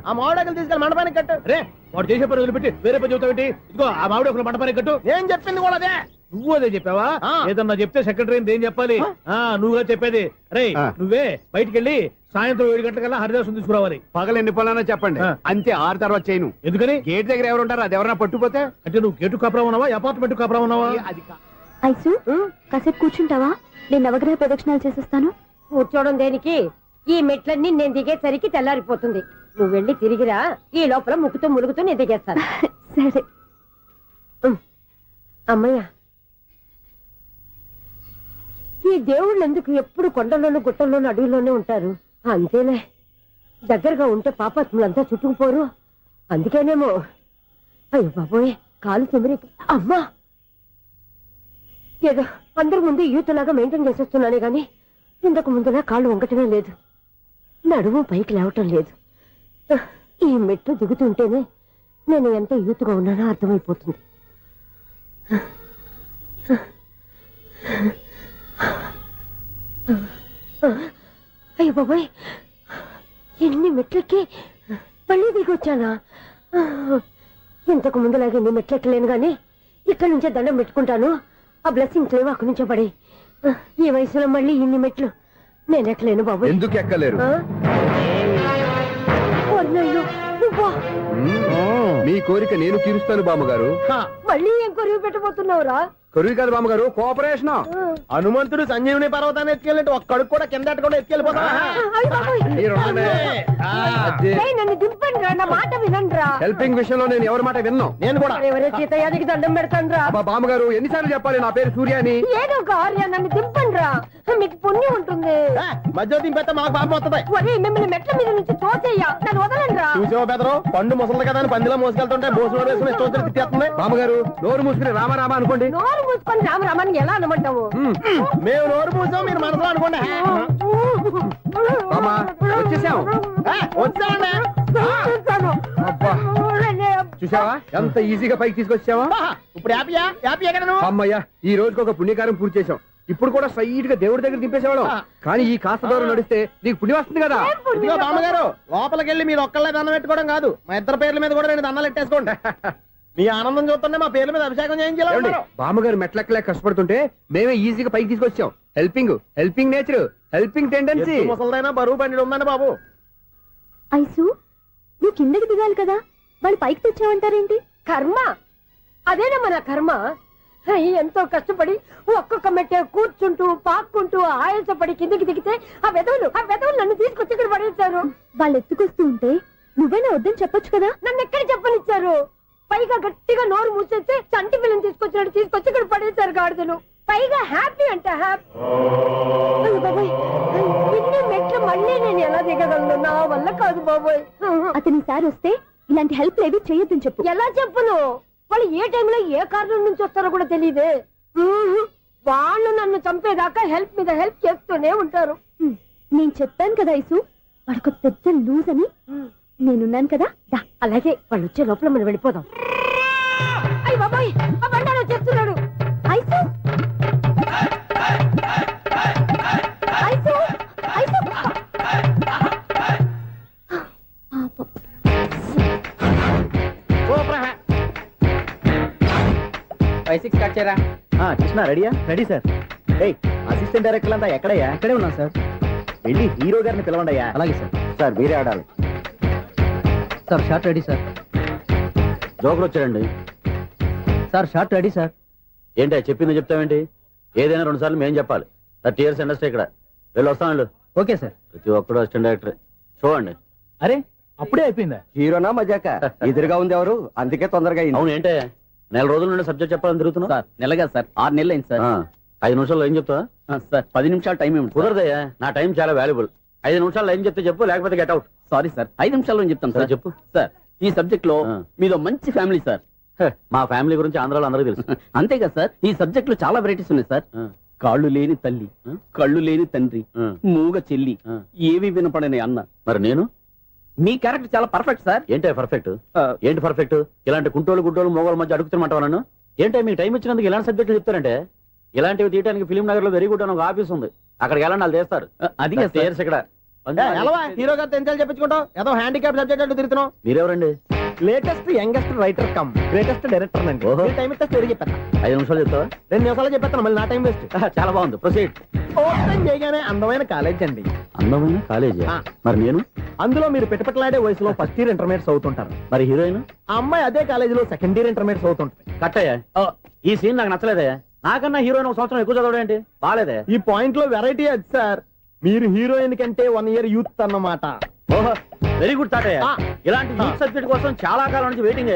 ఆ మామిడాకులు తీసుకెళ్ళి మండపానికి కట్టు. రే, వాడు చేసే పని వదిలిపెట్టి వేరే పని చెబుతావు. ఇదిగో ఆ మామిడాకులు మండపానికి కట్టు. నేను చెప్పింది కూడా అదే. నువ్వు అదే చెప్పావా? ఏదన్నా చెప్తే సెక్రటరీ ఏం చెప్పాలి? నువ్వుగా చెప్పేది. రే, నువ్వే బయటికి వెళ్ళి సాయంత్రం 7 గంటలకల్లా హరిదాసు తీసుకురావాలి. పగలు ఎన్ని పనులన్నా చెప్పండి, అంతే. 6 తర్వాత చేయను. ఎందుకని? గేట్ దగ్గర ఎవరు ఉంటారు, అది ఎవరన్నా పట్టుపోతే. అంటే నువ్వు గేటు కాపురా ఉన్నావా, అపార్ట్మెంట్ కాపురా ఉన్నావా? అది ఐసు, కాసేపు కూర్చుంటావా? నేను నవగ్రహ ప్రదక్షిణాలు చేసేస్తాను. కూర్చోవడం దేనికి? ఈ మెట్లన్నీ నేను దిగేసరికి తెల్లారిపోతుంది. నువ్వు వెళ్ళి తిరిగిరా, ఈ లోపల ముక్కుతూ ములుగుతూ నేను దిగేస్తాను. సరే. అమ్మయ్య, ఈ దేవుళ్ళు ఎందుకు ఎప్పుడు కొండల్లోనూ గుట్టల్లోనూ అడవిలోనే ఉంటారు? అంతేలే. దగ్గరగా ఉంటే పాపాత్ములంతా చుట్టుకుపోరు. అందుకేనేమో. అయ్యో బాబోయ్, కాలు తిమిరి. అమ్మా, ఏదో అందరి ముందు యూత్లాగా మెయింటైన్ చేసేస్తున్నానే గాని ఇంతకు ముందులా కాళ్ళు వంకటమే లేదు, నడుము పైకి లేవటం లేదు. ఈ మెట్లు దిగుతుంటేనే నేను ఎంత యూత్గా ఉన్నానో అర్థమైపోతుంది. అయ్యో బాబాయ్, ఎన్ని మెట్లకి మళ్ళీ దిగొచ్చానా? ఇంతకు ముందులాగే ఎన్ని మెట్లెక్కలేను గాని ఇక్కడి నుంచే దండం పెట్టుకుంటాను. ఆ బ్లెస్సింగ్ లేవు అక్కడి నుంచే పడే. ఈ వయసులో మళ్ళీ ఇన్ని మెట్లు నేను ఎక్కలేను బాబు. ఎందుకు ఎక్కలేరు? మీ కోరిక నేను తీరుస్తాను బామ్మగారు. మళ్ళీ ఏం కొరివి పెట్టబోతున్నావురా? కొరివి కాదు బామ్మగారు, కోఆపరేషన్. హనుమంతుడు సంజీవుని పర్వతాన్ని ఎత్తుకెళ్ళినట్టు ఒక్కడికి కూడా కింద కూడా ఎత్తుకెళ్ళిపోతా. నన్ను దింపండి రా, నా మాట వినండి. హెల్పింగ్ విషయంలో నేను ఎవరి మాట విన్నాను. నేను కూడా ఎవరే సీతయ్యానికి దండం పెడతాను రా. బామ్మగారు ఎన్నిసార్లు చెప్పాలి నా పేరు సూర్య అని? ఏదో ఒక ఆర్య, నన్ను దింపండి రా, మీకు పుణ్యం ఉంటుంది. మధ్య దింపేస్తే మాకు పాపం వస్తుంది. ఒరే, మిమ్మల్ని మెట్ల మీద నుంచి తోచేయ్యా, నన్ను వదలండి రా. చూసావా బెదరు, పండు ముసలి కదా అని పందిలో మోసుకెళ్తుంటే భోజనం వేసుకుని ఇష్టం తిట్టేస్తుంది. బామ్మగారు నోరు మూసుకుని రామారామా అనుకోండి. నోరు మూసుకొని రామరామాన్ని ఎలా అనమంటావు? మేము నోరు మూసాం, మీరు మనసులో అనుకోండి. బామ్మా వచ్చేసాం. వచ్చామండి. అబ్బా చూసావా ఎంత ఈజీగా పైకి తీసుకొచ్చావా? ఇప్పుడు హ్యాపీయా? హ్యాపీయా కదా నువ్వు? అమ్మయ్యా, ఈ రోజుకి ఒక పుణ్యకారం పూర్తి చేసాం. ఇప్పుడు కూడా స్ట్రైట్ గా దేవుడి దగ్గర దింపేసేవాళ్ళం. కానీ ఈ కాస్త దూరం నడిస్తే నీకు పుణ్యం వస్తుంది కదా. ఇదిగో బామ్మగారు, లోపలికి వెళ్ళి మీరు ఒక్కళ్ళే దండం పెట్టుకోవడం కాదు, మా ఇద్దరు పేర్ల మీద కూడా నేను దండాలు పెట్టేసుకోండి. మీ ఆనందం చూస్తుంటే మా పేర్ల మీద అభిషేకం చేయించాలి. బామ్మగారు మెట్లెక్కలే కష్టపడుతుంటే మేమే ఈజీగా పైకి తీసుకొచ్చాం. Helping nature, helping tendency. ముసలిదైనా బరువు బండి ఉందండి బాబు. ఐసు, నువ్వు కిందకి దిగాలి కదా, వాళ్ళు పైకి తెచ్చావంటారేంటి? కర్మ అదేనమ్మా, నా కర్మ. ఎంతో కష్టపడి ఒక్కొక్క మెట్టే కూర్చుంటూ పాక్కుంటూ ఆయాసపడి కిందికి దిగితే ఆ వెధవులు నన్ను తీసుకొచ్చి ఇక్కడ పడేశారు. వాళ్ళు ఎత్తుకొస్తూ ఉంటే నువ్వైనా వద్దని చెప్పొచ్చు కదా. నన్ను ఎక్కడ చెప్పనిచ్చారు? పైగా గట్టిగా నోరు మూసేస్తే చంటి పిల్లని తీసుకొచ్చి ఇక్కడ పడేశారు గాడిదలు. పైగా హ్యాపీ అంటే హ్యాపీ. బాబాయ్, ఇన్ని మెట్లు మళ్ళీ నేను ఎలా దిగగలను? నా వల్ల కాదు బాబాయ్. అతని సార్ వస్తే ఇలాంటి హెల్ప్ ఏవి చేయొద్దని చెప్పు. ఎలా చెప్పును? వాళ్ళు ఏ టైంలో ఏ కారణం నుంచి వస్తారో కూడా తెలియదే. వాళ్ళు నన్ను చంపేదాకా హెల్ప్ మీద హెల్ప్ చేస్తూనే ఉంటారు. నేను చెప్పాను కదా ఐసు, వాడొక పెద్ద లూజ్ అని. నేనున్నాను కదా. అలాగే వాళ్ళు వచ్చే లోపల మనం వెళ్ళిపోదాం. అయ్య బాబాయ్, ఆ బండారు వచ్చేస్తున్నాడు. Ice, ice, ice. స్టార్ట్ చేయరా. కృష్ణ రెడీయా? Ready sir. అసిస్టెంట్ డైరెక్టర్ అంతా ఎక్కడయ్యా? ఇక్కడే ఉన్నాం సార్. వెళ్ళి హీరో గారిని పిలవండి అయ్యా. అలాగే సార్. సార్ మీరే ఆడాలి సార్. Short ready sir. జోకులు వచ్చాడండి సార్. Short ready sir. ఏంటి చెప్పింది చెప్తావేంటి? ఏదైనా 2 సార్లు మేము చెప్పాలి. 30 years ఇండస్ట్రీ ఇక్కడ. వెళ్ళి వస్తాను. Okay sir. ప్రతి ఒక్కడు అసిస్టెంట్ డైరెక్టర్. చూడండి. అరే అప్పుడే అయిపోయిందా? హీరోనా మజాక? ఎదురుగా ఉంది ఎవరు, అందుకే తొందరగా అయింది. అవును, ఏంటే నెల రోజుల నుండి సబ్జెక్ట్ చెప్పాలని తిరుగుతున్నా సార్. నెలగా సార్, 6 నెలలు అయింది సార్. 5 నిమిషాల్లో ఏం చెప్తా సార్? 10 నిమిషాలు టైం ఏమి కుదరదయ్యా. నా టైం చాలా వాల్యుబుల్. 5 నిమిషాల్లో ఏం చెప్తే చెప్పు, లేకపోతే గెట్ అవుట్. సారీ సార్, 5 నిమిషాల్లో చెప్తాను సార్. చెప్పు సార్. ఈ సబ్జెక్ట్ లో మీదో మంచి ఫ్యామిలీ సార్. మా ఫ్యామిలీ గురించి ఆంధ్రాలో అందరికీ తెలుసు. అంతేగా సార్, ఈ సబ్జెక్ట్ లో చాలా వెరైటీస్ ఉన్నాయి సార్. కాళ్ళు లేని తల్లి, కళ్ళు లేని తండ్రి, మూగ చెల్లి, ఏవి వినపడని అన్న. మరి నేను మీ క్యారెక్టర్ చాలా పర్ఫెక్ట్ సార్. ఏంటే పర్ఫెక్ట్? ఏంటి పర్ఫెక్ట్? ఇలాంటి కుంటోలు గుడ్డోలు మోగోళ్ళ మధ్య అడుగుతున్నమాట నన్ను. ఏంటంటే మీకు టైం ఇచ్చినందుకు ఇలాంటి సబ్జెక్టులు చెప్తారంటే? ఇలాంటివి తీయడానికి ఫిలిం నగర్ లో వెరీ గుడ్ అని ఒక ఆఫీస్ ఉంది, అక్కడికి వెళ్ళండి, వాళ్ళు చేస్తారు. అది ఇక్కడ హీరో గారు తెంచాలి చెప్పించుకుంటాం. ఏదో హ్యాండిక్యాప్ సబ్జెక్ట్ అంటూ తిరుగుతున్నాం. మీరెవరండి? Latest youngest writer cum greatest director అండి. టైం ఇస్తే స్టోరీ చెప్పాను. 5 నిమిషాలు చెప్తావా? 2 నిమిషాలు చెప్పేస్తాను, మళ్ళీ నా టైం వేస్ట్. చాలా బాగుంది, ప్రొసీడ్. ఓపెన్ చేయగానే అందమైన కాలేజ్ అండి. అందమైన కాలేజ్? మరి నేను అందులో మీరు పెట్టుపట్లాడే వయసులో ఫస్ట్ ఇయర్ ఇంటర్మీడియట్స్ అవుతుంటారు. మరి హీరోయిన్ ఆ అమ్మాయి అదే కాలేజీలో సెకండ్ ఇయర్ ఇంటర్మీడియట్స్ అవుతుంటుంది. కట్టయ్యా, ఈ సీన్ నాకు నచ్చలేదే. నాకన్నా హీరోయిన్ 1 సంవత్సరం ఎక్కువ చదవడం ఏంటి? బాలేదే. ఈ పాయింట్ లో వెరైటీ అది సార్. మీరు హీరోయిన్ కంటే 1 year యూత్ అన్నమాట. ఓహో, వెరీ గుడ్ థాట్. ఇలాంటి యూత్ సబ్జెక్ట్ కోసం చాలా కాలం నుంచి వెయిటింగ్.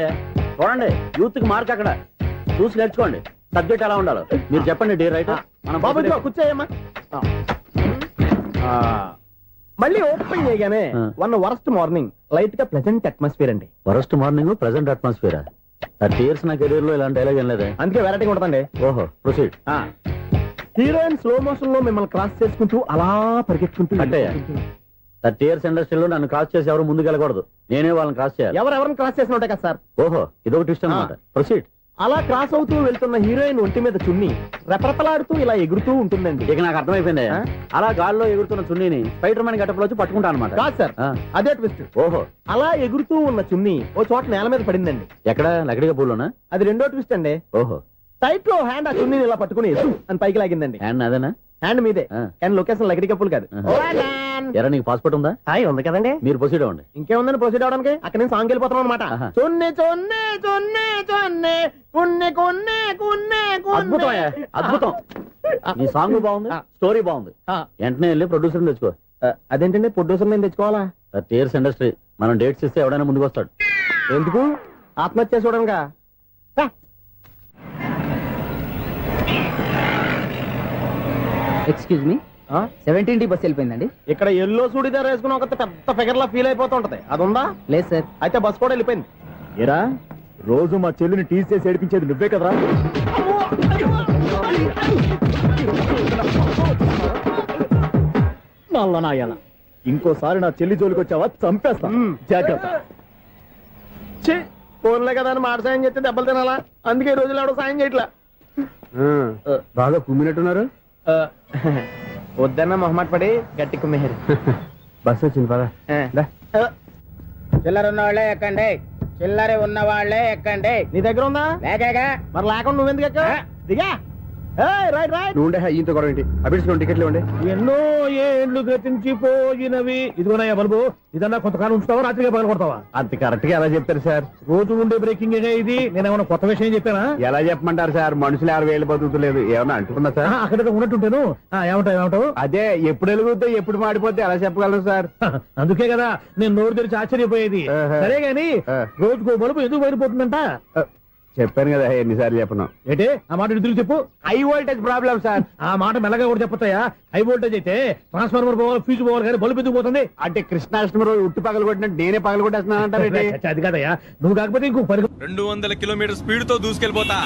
చూడండి, యూత్ కి మార్క్ అక్కడ చూసి నేర్చుకోండి. సబ్జెక్ట్ ఎలా ఉండాలో మీరు చెప్పండి. డే రైటర్ మన బాబు కూర్చోయమ్మా. మళ్ళీ ఓపెన్ చేయగానే వన్ వరస్ట్ మార్నింగ్ లైట్ గా ప్లెజెంట్ అట్మాస్ఫియర్ అండి. Worst morning present atmosphere 30 years నా కెరీర్ లో ఇలాంటి డైలాగ్ ఏం లేదే. అందుకే వెరైటీగా ఉంటుందండి. ఓహో ప్రొసీడ్. హీరోయిన్ స్లో మోషన్ లో మిమ్మల్ని క్రాస్ చేసుకుంటూ అలా పరిగెత్తుకుంటూ అంటే 30 years ఇండస్ట్రీలో నన్ను క్రాస్ చేసి ఎవరు ముందుకు వెళ్ళకూడదు, నేనే వాళ్ళని క్రాస్ చేయాలి. ఎవరెవరిని క్రాస్ చేసిన ఉంటాయి కదా సార్. ఓహో ఇదొక ట్విస్ట్ అన్నమాట. ప్రొసీడ్. అలా క్రాస్ అవుతూ వెళ్తున్న హీరోయిన్ ఒంటి మీద చున్ని రెపరెపలాడుతూ ఇలా ఎగురుతూ ఉంటుందండి. ఇక నాకు అర్థమైపోయింది. అలా గాల్లో ఎగురుతున్న చున్నీని స్పైడర్ మ్యాన్ గట్టపులో వచ్చి పట్టుకుంటా అనమాట. కాదు సార్, అదే ట్విస్ట్. ఓహో అలా ఎగురుతూ ఉన్న చున్ని ఓ చోట నేల మీద పడిందండి. ఎక్కడ లకడిగా పూలోనా? అది రెండో ట్విస్ట్ అండి. ఓహో టైట్ లో హ్యాండ్ ఆ చున్నీని ఇలా పట్టుకుని అని పైకి లాగిందండి. హ్యాండ్ అదేనా? హ్యాండ్ మీదే, కానీ లొకేషన్ లకడి కప్పులు కాదు. ఎరా నీకు పాస్పోర్ట్ ఉందా? హాయ్ ఉంది కదండి. మీరు ప్రొసీడ్ అవ్వండి. ఇంకేముందని ప్రొసీడ్ అవడానికి అక్కడ నేను సాంగ్ వెళ్ళిపోతాను అనమాట. చొన్నే చొన్నే చొన్నే చొన్నే కున్నే కున్నే కున్నే అద్భుతం అద్భుతం. నీ సాంగ్ బాగుంది, స్టోరీ బాగుంది. వెంటనే వెళ్ళి ప్రొడ్యూసర్ తెచ్చుకో. అదేంటండి ప్రొడ్యూసర్ నేను తెచ్చుకోవాలా? 30 years ఇండస్ట్రీ, మనం డేట్స్ ఇస్తే ఎవడైనా ముందుకు వస్తాడు. ఎందుకు? ఆత్మహత్య చూడనుగా. Excuse me, 17D bus వెళ్ళిపోయిందండి. ఇక్కడ ఎల్లో చూడిదార్ వేసుకుని ఒక పెద్ద ఫిగర్ లా ఫీల్ అయిపోతూ ఉంటది, అది ఉందా? లేదు సార్. అయితే బస్ కూడా వెళ్ళిపోయింది. ఏరా రోజు మా చెల్లిని టీచ్ చేసి ఏడిపించేది నువ్వే కదరా? నల్ల నాయాల, ఇంకోసారి నా చెల్లి జోలికి వచ్చావా చంపేస్తా, జాగ్రత్త. ఫోన్లే కదా అని మాట సాయం చేస్తే దెబ్బలు తినాలా, అందుకే ఈ రోజులు ఎవడో సాయం చేయట్లా. బాగా కుమ్మినట్టున్నారు. వద్దన్న మొహమాట పడి గట్టి కుమ్మేరు. బస్ వచ్చింది పదా. చిల్లర ఉన్న వాళ్ళే ఎక్కండి, చిల్లర ఉన్న వాళ్ళే ఎక్కండి. నీ దగ్గర ఉందా? లేకగా మరి లేకుండా నువ్వెందుకు ఎక్క? దిగా. Right right. నువ్వు ఈయంతో గొడవ ఏంటి? అభిడ్స్ టికెట్లు ఇవ్వండి. ఎన్నో ఏండ్లు గతించిపోయినవి. ఇదిగోనయ్యా బల్బు, ఇదన్నా కొంతకాలం ఉంచుతావా, రాత్రిగా పగల కొడతావా? అంత కరెక్ట్ గా ఎలా చెప్తారు సార్? రోజు ఉండే బ్రేకింగ్ ఇది. నేనేమన్నా కొత్త విషయం చెప్పానా? ఎలా చెప్పమంటారు సార్? మనుషులు 60,000 బతుకుతలేదు, ఏమన్నా అంటున్నా సార్? అక్కడ ఉన్నట్టుంటాను. ఏమంటావు? అదే ఎప్పుడు వెలుగుతో ఎప్పుడు మాడిపోతే ఎలా చెప్పగలను సార్? అందుకే కదా నేను నోరు తెరిచి ఆశ్చర్యపోయేది. సరే గాని రోజుకో బలుపు ఎందుకు బయటపోతుందంట? చెప్పాను కదా ఎన్నిసార్లు చెప్పను. ఏంటే ఆ మాట తిరిగి చెప్పు. High voltage problem sir. ఆ మాట మెల్లగా కూడా చెప్పొచ్చాయా? హై వోల్టేజ్ అయితే ట్రాన్స్ఫార్మర్ పోవాలి, ఫ్యూజ్ పోవాలి, కానీ బల్బు ఎందుకు పోతుంది? అంటే కృష్ణాష్టమి రోజు ఉట్టి పగలు కొట్టినట్టు నేనే పగలు కొట్టేస్తున్నానంటారు. అది కాదయ్యా, నువ్వు కాకపోతే ఇంకో 200 కిలోమీటర్ స్పీడ్ తో దూసుకెళ్ళిపోతా.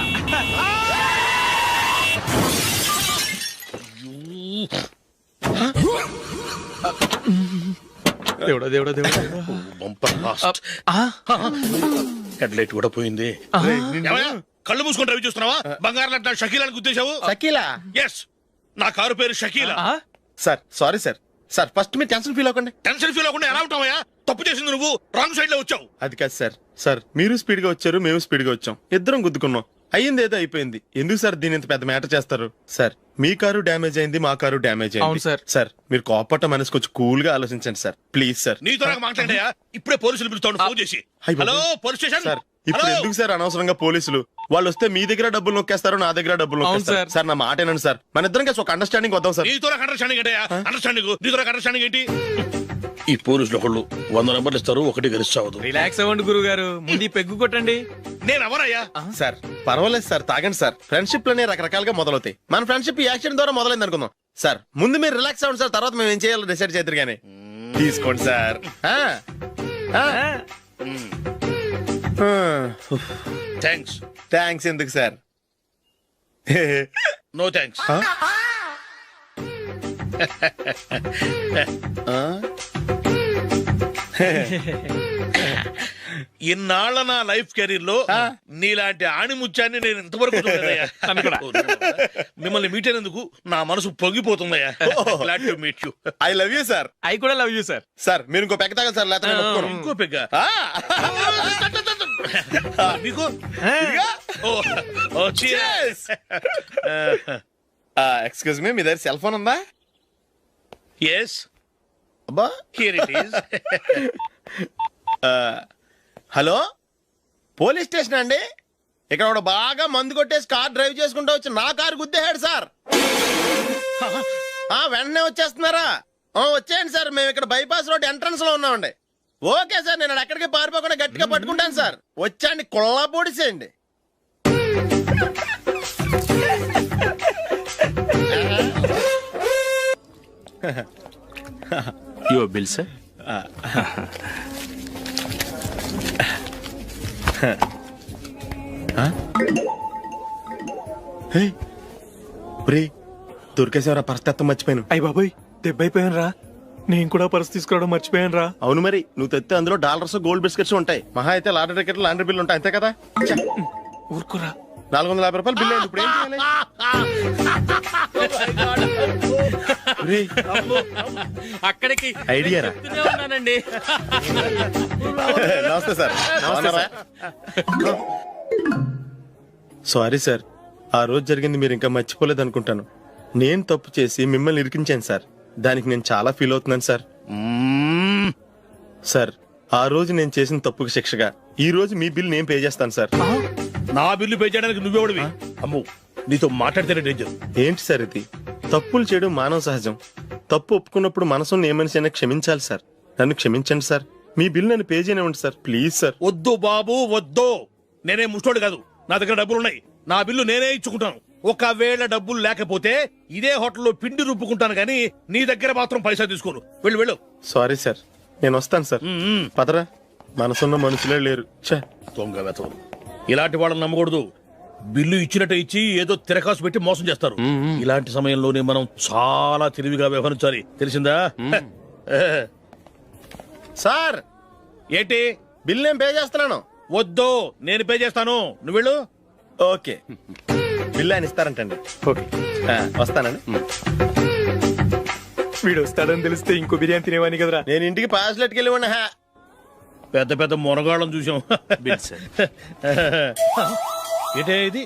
దేవుడా దేవుడా దేవుడా, హెడ్లైట్ కూడా పోయింది. కళ్ళు మూసుకొని రవి చూస్తున్నావా? బంగారం లాంటి షకీలాని గుద్దేశావు. షకీలా? ఎస్, నా కారు పేరు Shakeela. Sir sorry sir. Sir first మీరు టెన్షన్ ఫీల్ అవ్వకండి. టెన్షన్ ఫీల్ అవ్వకుండా ఎలా ఉంటావయ్యా? తప్పు చేసింది నువ్వు, రాంగ్ సైడ్ లో వచ్చావు. అది కాదు సార్. సార్ మీరు స్పీడ్ గా వచ్చారు, మేము స్పీడ్ గా వచ్చాం, ఇద్దరం గుద్దుకున్నాం. అయ్యింది ఏదో అయిపోయింది. ఎందుకు సార్ దీని ఇంత పెద్ద మ్యాటర్ చేస్తారు? సార్ మీ కారు డ్యామేజ్ అయింది, మా కారు డ్యామేజ్ అయింది. సార్ మీరు కోపట్ట మనసు కొంచెం కూల్ గా ఆలోచించండి సార్, ప్లీజ్ సార్. నీతో నాకు మాట్లాడాయా? ఇప్పుడే పోలీసులు పిలుస్తాను, ఫోన్ చేసి. Hello police station. సార్ ఇప్పుడు ఎందుకు సార్ అనవసరంగా పోలీసులు? వాళ్ళు వస్తే మీ దగ్గర డబ్బులు నొక్కేస్తారు, నా దగ్గర డబ్బులు నొక్కేస్తారు. సార్ నా మాట ఏనండి సార్, మన ఇద్దరం కలిసి ఒక అండర్స్టాండింగ్ వద్దాం సార్. నీతో నాకు అండర్స్టాండింగ్ ఏంటయ్యా? అండర్స్టాండింగ్ నీతో నాకు అండర్స్టాండింగ్ ఏంటి? ఈ పోలీసులు ఒకళ్ళు 100 నెంబర్లు ఇస్తారు, ఒకటి గెలిచావదు. రిలాక్స్ అవ్వండి గురువు గారు, ముందు పెగ్గు కొట్టండి. నేను ఎవరయ్యా? సార్ పర్వాలేదు సార్, తాగండి సార్. ఫ్రెండ్షిప్ లోనే రకరకాలుగా మొదలవుతాయి. మన ఫ్రెండ్షిప్ ఈ యాక్సిడెంట్ ద్వారా మొదలైంది అనుకుందాం. సార్ ముందు మీరు రిలాక్స్ అవ్వండి సార్, తర్వాత మేము ఏం చేయాలో డిసైడ్ చేద్దరు గానీ. తీసుకోండి సార్. థ్యాంక్స్. థ్యాంక్స్ ఎందుకు సార్? No thanks. ఇన్నాళ్ళ నా లైఫ్ కెరీర్ లో నీలాంటి ఆణిముత్యాన్ని నేను ఇంతవరకు చూడలేదయ్యా. మిమ్మల్ని మీట్ అయినందుకు నా మనసు పొంగిపోతుందయ్యా. Glad to meet you. I love you sir. I కూడా లవ్ యూ సార్. సార్ మీరు ఇంకో పెక్క తాగండి సార్, లేకపోతే ఇంకో పెగ్గ మీకు. ఎక్స్క్యూజ్ మీ, మీ దగ్గర సెల్ ఫోన్ ఉందా? ఎస్, అబ్బా here it is. Hello police station అండి. ఇక్కడ ఒకడు బాగా మందు కొట్టేసి కార్ డ్రైవ్ చేసుకుంటూ వచ్చి నా కారు గుద్దేశాడు సార్. వెంటనే వచ్చేస్తున్నారా? వచ్చేయండి సార్, మేము ఇక్కడ బైపాస్ రోడ్ ఎంట్రన్స్ లో ఉన్నామండి. ఓకే సార్, నేను ఎక్కడికి పారిపోకుండా గట్టిగా పట్టుకుంటాను సార్. వచ్చాండి, కుళ్ళ పొడిసేయండి. Your bill sir. దొరికేసేవరా పరిస్థితి మర్చిపోయాను. అయ్య బాబాయ్ దెబ్బైపోయాను రా. నేను కూడా పర్స్ తీసుకురావడం మర్చిపోయాను రా. అవును మరి నువ్వు తెస్తే అందులో డాలర్స్ గోల్డ్ బిస్కెట్స్ ఉంటాయి. మహా అయితే లాటరీ టికెట్ లాండ్రీ బిల్లు ఉంటాయి అంతే కదా. ఊరుకురా. 450 రూపాయలు బిల్లు అయింది. ఇప్పుడు ఏం చేయాలి? అక్కడికి ఐడియా రా. ఉన్నానండి. నమస్తే సార్. సారీ సార్, ఆ రోజు జరిగింది మీరు ఇంకా మర్చిపోలేదు అనుకుంటాను. నేను తప్పు చేసి మిమ్మల్ని ఇరికించాను సార్. దానికి నేను చాలా ఫీల్ అవుతున్నాను సార్. సార్, ఆ రోజు నేను చేసిన తప్పుకి శిక్షగా ఈ రోజు మీ బిల్ నేను పే చేస్తాను సార్. నా బిల్లు పే చేయడానికి నువ్వెవడివి? అమ్మో, నీతో మాట్లాడితేనే డేంజర్. ఏంటి సార్ ఇది? తప్పులు చేయడం మానవ సహజం. తప్పు ఒప్పుకున్నప్పుడు మనసుని ఏ మనిషి అయినా క్షమించాలి సార్. నన్ను క్షమించండి సార్. మీ బిల్ నన్ను పే చేయనివ్వండి సార్, ప్లీజ్ సార్. వద్దు బాబు వద్దు. నేనే ముష్టోడు కాదు, నా దగ్గర డబ్బులున్నాయి. నా బిల్లు నేనే ఇచ్చుకుంటాను. ఒకవేళ డబ్బులు లేకపోతే ఇదే హోటల్లో పిండి రుబ్బుకుంటాను కానీ నీ దగ్గర మాత్రం పైసా తీసుకోను. వెళ్ళు వెళ్ళు. సారీ సార్, నేను వస్తాను సార్. పదరా, మనసున్న మనుషులే లేరు. దొంగ వెతలు. ఇలాంటి వాళ్ళని నమ్మకూడదు. బిల్లు ఇచ్చినట్టు ఇచ్చి ఏదో తిరకాసు పెట్టి మోసం చేస్తారు. ఇలాంటి సమయంలోనే మనం చాలా తెలివిగా వ్యవహరించాలి, తెలిసిందా? సార్, ఏంటి? బిల్ నేను పే చేస్తున్నాను. వద్దు, నేను పే చేస్తాను. నువ్వు వెళ్ళు. ఓకే, బిల్ ఆయన ఇస్తారంటండి. ఓకే వస్తానండి. వీడు వస్తాడని తెలిస్తే ఇంకో బిర్యానీ తినేవాని కదరా. నేను ఇంటికి పాస్లెట్కి వెళ్ళి ఉన్నా. పెద్ద పెద్ద మునగాళ్ళం చూసాం. Bill sir. ఏంటే ఇది?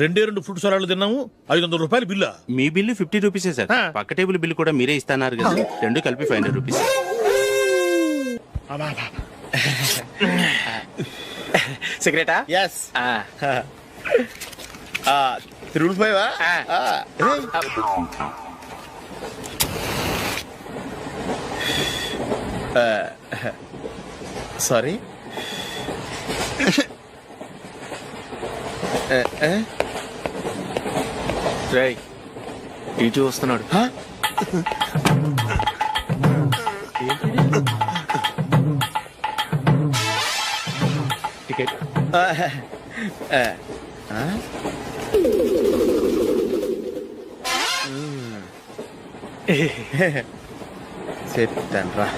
2 ఫ్రూట్ సలాడ్లు తిన్నాము, 500 రూపాయలు బిల్లా? మీ బిల్లు 50 రూపీసే సార్. పక్క టేబుల్ బిల్లు కూడా మీరే ఇస్తాన్నారు కదా, రెండు కలిపి 500 రూపీస్. సిగరెటా? ఎస్. 3 సారీ. రై ఇటు వస్తున్నాడు. టికెట్. చెప్తాను రా.